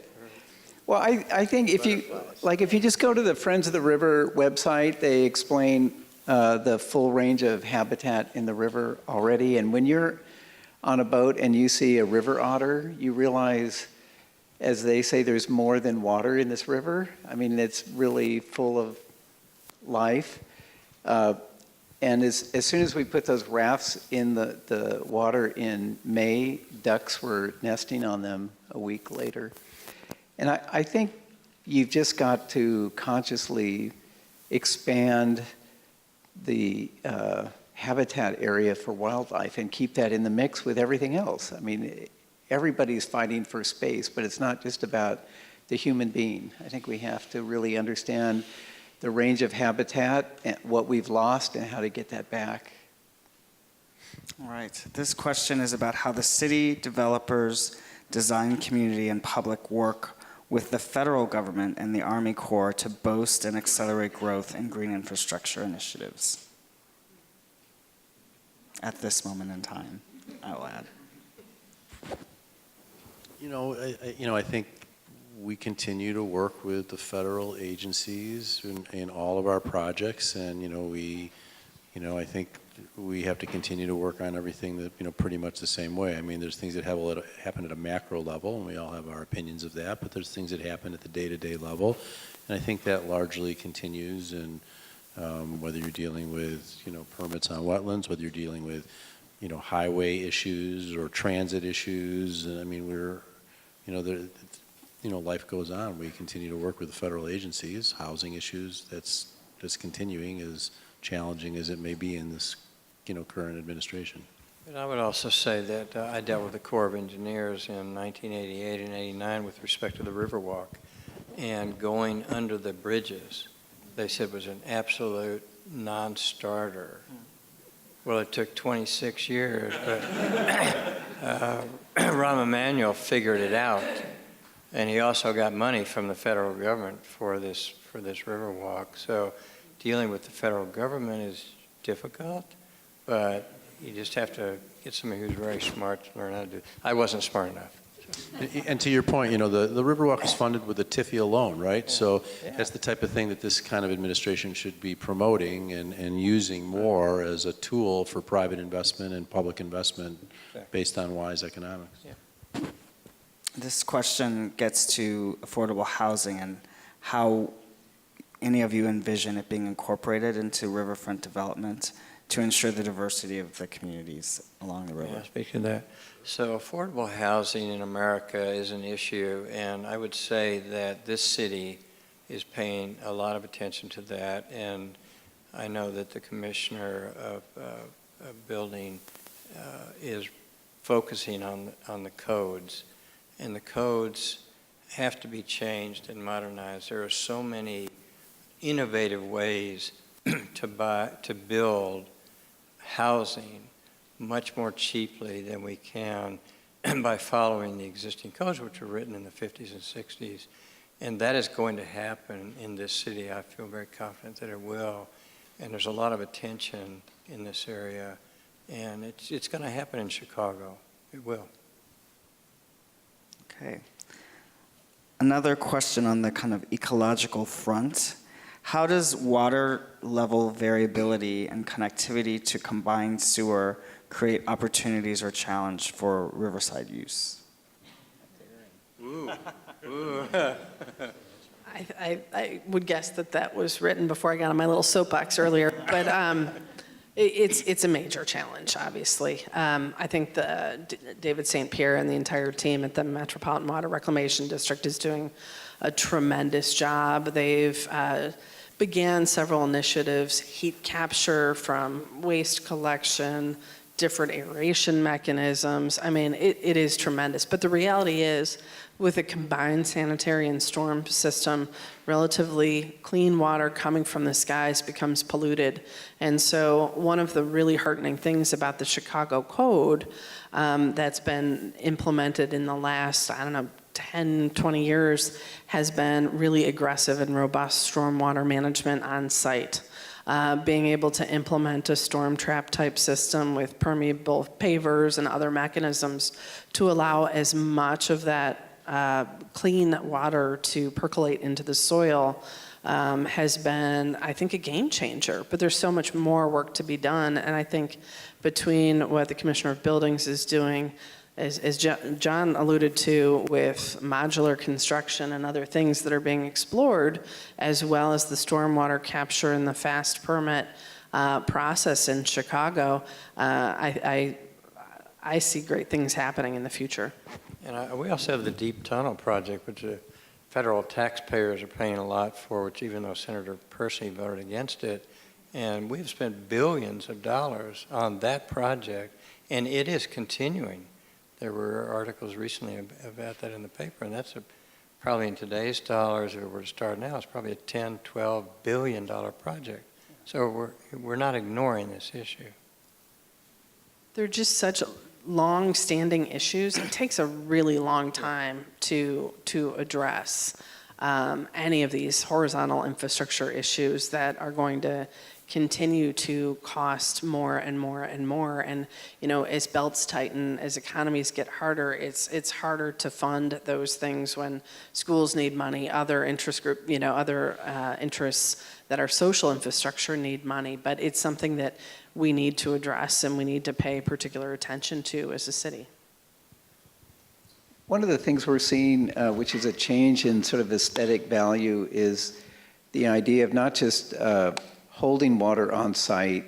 Well, I think if you just go to the Friends of the River website, they explain the full range of habitat in the river already. And when you're on a boat and you see a river otter, you realize, as they say, there's more than water in this river. I mean, it's really full of life. And as soon as we put those rafts in the water in May, ducks were nesting on them a week later. And I think you've just got to consciously expand the habitat area for wildlife and keep that in the mix with everything else. I mean, everybody's fighting for space, but it's not just about the human being. I think we have to really understand the range of habitat, and what we've lost, and how to get that back. All right. This question is about how the city, developers, design community, and public work with the federal government and the Army Corps to boast and accelerate growth in green infrastructure initiatives. At this moment in time, I'll add. I think we continue to work with the federal agencies in all of our projects, and I think we have to continue to work on everything that pretty much the same way. I mean, there's things that happen at a macro level, and we all have our opinions of that. But there's things that happen at the day-to-day level, and I think that largely continues. And whether you're dealing with permits on wetlands, whether you're dealing with highway issues or transit issues, and I mean life goes on. We continue to work with the federal agencies. Housing issues, that's continuing, as challenging as it may be in this current administration. But I would also say that I dealt with the Corps of Engineers in 1988 and 89 with respect to the Riverwalk, and going under the bridges, they said was an absolute non-starter. Well, it took 26 years, but Rahm Emanuel figured it out, and he also got money from the federal government for this Riverwalk. So dealing with the federal government is difficult, but you just have to get somebody who's very smart to learn how to do it. I wasn't smart enough. And to your point, the Riverwalk is funded with a TIFIA loan, right? Yeah. So Yeah. that's the type of thing that this kind of administration should be promoting and using more as a tool for private investment and public investment based on wise economics. Yeah. This question gets to affordable housing and how any of you envision it being incorporated into riverfront development to ensure the diversity of the communities along the river. Yeah, speak to that. So affordable housing in America is an issue, and I would say that this city is paying a lot of attention to that, and I know that the Commissioner of Building is focusing on the codes, and the codes have to be changed and modernized. There are so many innovative ways to build housing much more cheaply than we can by following the existing codes, which were written in the 50s and 60s. And that is going to happen in this city. I feel very confident that it will. And there's a lot of attention in this area. And it's going to happen in Chicago. It will. Okay. Another question on the kind of ecological front. How does water level variability and connectivity to combined sewer create opportunities or challenge for riverside use? Ooh. Ooh. I would guess that was written before I got on my little soapbox earlier, but it's a major challenge, obviously. I think David St. Pierre and the entire team at the Metropolitan Water Reclamation District is doing a tremendous job. They've began several initiatives, heat capture from waste collection, different aeration mechanisms. I mean, it is tremendous. But the reality is, with a combined sanitary and storm system, relatively clean water coming from the skies becomes polluted. And so one of the really heartening things about the Chicago Code that's been implemented in the last, 10, 20 years has been really aggressive and robust stormwater management on site. Being able to implement a storm trap type system with permeable pavers and other mechanisms to allow as much of that clean water to percolate into the soil has been, I think, a game changer. But there's so much more work to be done. And I think between what the Commissioner of Buildings is doing, as John alluded to, with modular construction and other things that are being explored, as well as the stormwater capture and the fast permit process in Chicago, I see great things happening in the future. And we also have the Deep Tunnel project, which the federal taxpayers are paying a lot for, which even though Senator Percy voted against it, and we've spent billions of dollars on that project, and it is continuing. There were articles recently about that in the paper, and that's probably in today's dollars, if it were to start now, it's probably a $10, $12 billion project. So we're not ignoring this issue. They're just such long-standing issues. It takes a really long time to address any of these horizontal infrastructure issues that are going to continue to cost more and more and more. And, you know, as belts tighten, as economies get harder, it's harder to fund those things when schools need money, other interest group, you know, other interests that are social infrastructure need money. But it's something that we need to address and we need to pay particular attention to as a city. One of the things we're seeing, which is a change in sort of aesthetic value, is the idea of not just holding water on site,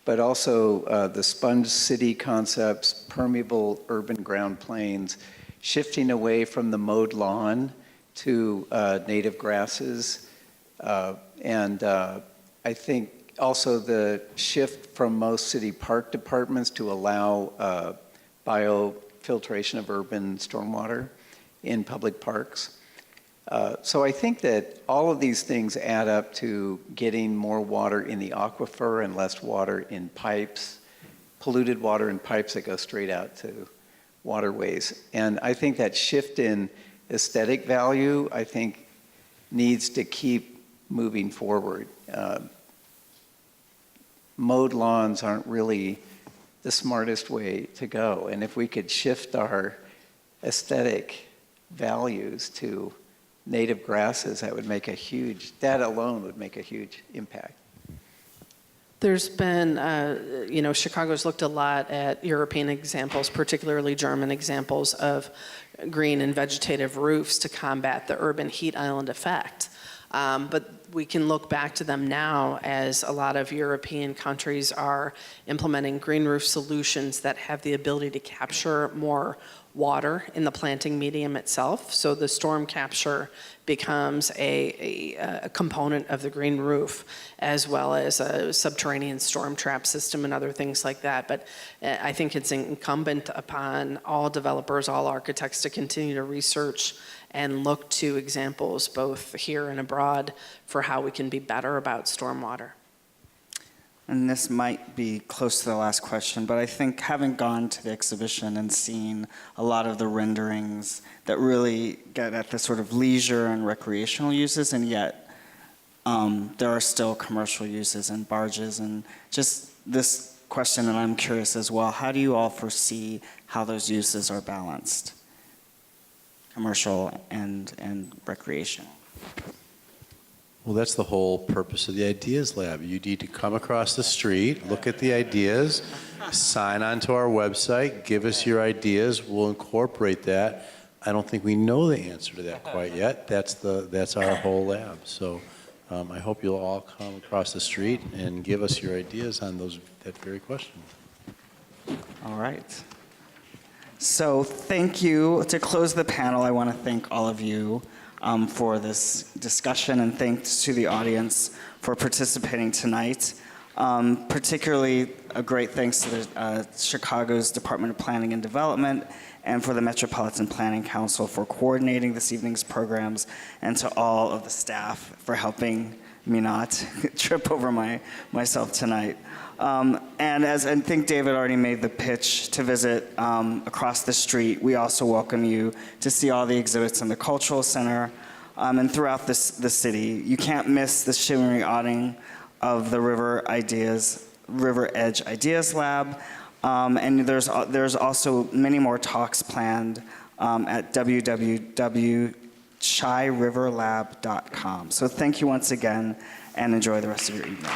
but also the sponge city concepts, permeable urban ground plains, shifting away from the mowed lawn to native grasses. And I think also the shift from most city park departments to allow biofiltration of urban stormwater in public parks. So I think that all of these things add up to getting more water in the aquifer and less water in pipes, polluted water in pipes that go straight out to waterways. And I think that shift in aesthetic value, I think, needs to keep moving forward. Mowed lawns aren't really the smartest way to go. And if we could shift our aesthetic values to native grasses, that alone would make a huge impact. There's been, you know, Chicago's looked a lot at European examples, particularly German examples of green and vegetative roofs to combat the urban heat island effect. But we can look back to them now as a lot of European countries are implementing green roof solutions that have the ability to capture more water in the planting medium itself. So the storm capture becomes a component of the green roof, as well as a subterranean storm trap system and other things like that. But I think it's incumbent upon all developers, all architects to continue to research and look to examples both here and abroad for how we can be better about stormwater. And this might be close to the last question, but I think having gone to the exhibition and seen a lot of the renderings that really get at the sort of leisure and recreational uses, and yet there are still commercial uses and barges, and just this question, and I'm curious as well, how do you all foresee how those uses are balanced? Commercial and recreation. Well, that's the whole purpose of the Ideas Lab. You need to come across the street, look at the ideas, sign on to our website, give us your ideas. We'll incorporate that. I don't think we know the answer to that quite yet. That's our whole lab. So I hope you'll all come across the street and give us your ideas on that very question. All right. So thank you. To close the panel, I want to thank all of you for this discussion, and thanks to the audience for participating tonight. Particularly a great thanks to the Chicago's Department of Planning and Development and for the Metropolitan Planning Council for coordinating this evening's programs, and to all of the staff for helping me not trip over myself tonight. And as I think David already made the pitch to visit across the street, we also welcome you to see all the exhibits in the Cultural Center and throughout the city. You can't miss the shimmering awning of the River Edge Ideas Lab. And there's also many more talks planned at www.chyriverlab.com. So thank you once again, and enjoy the rest of your evening.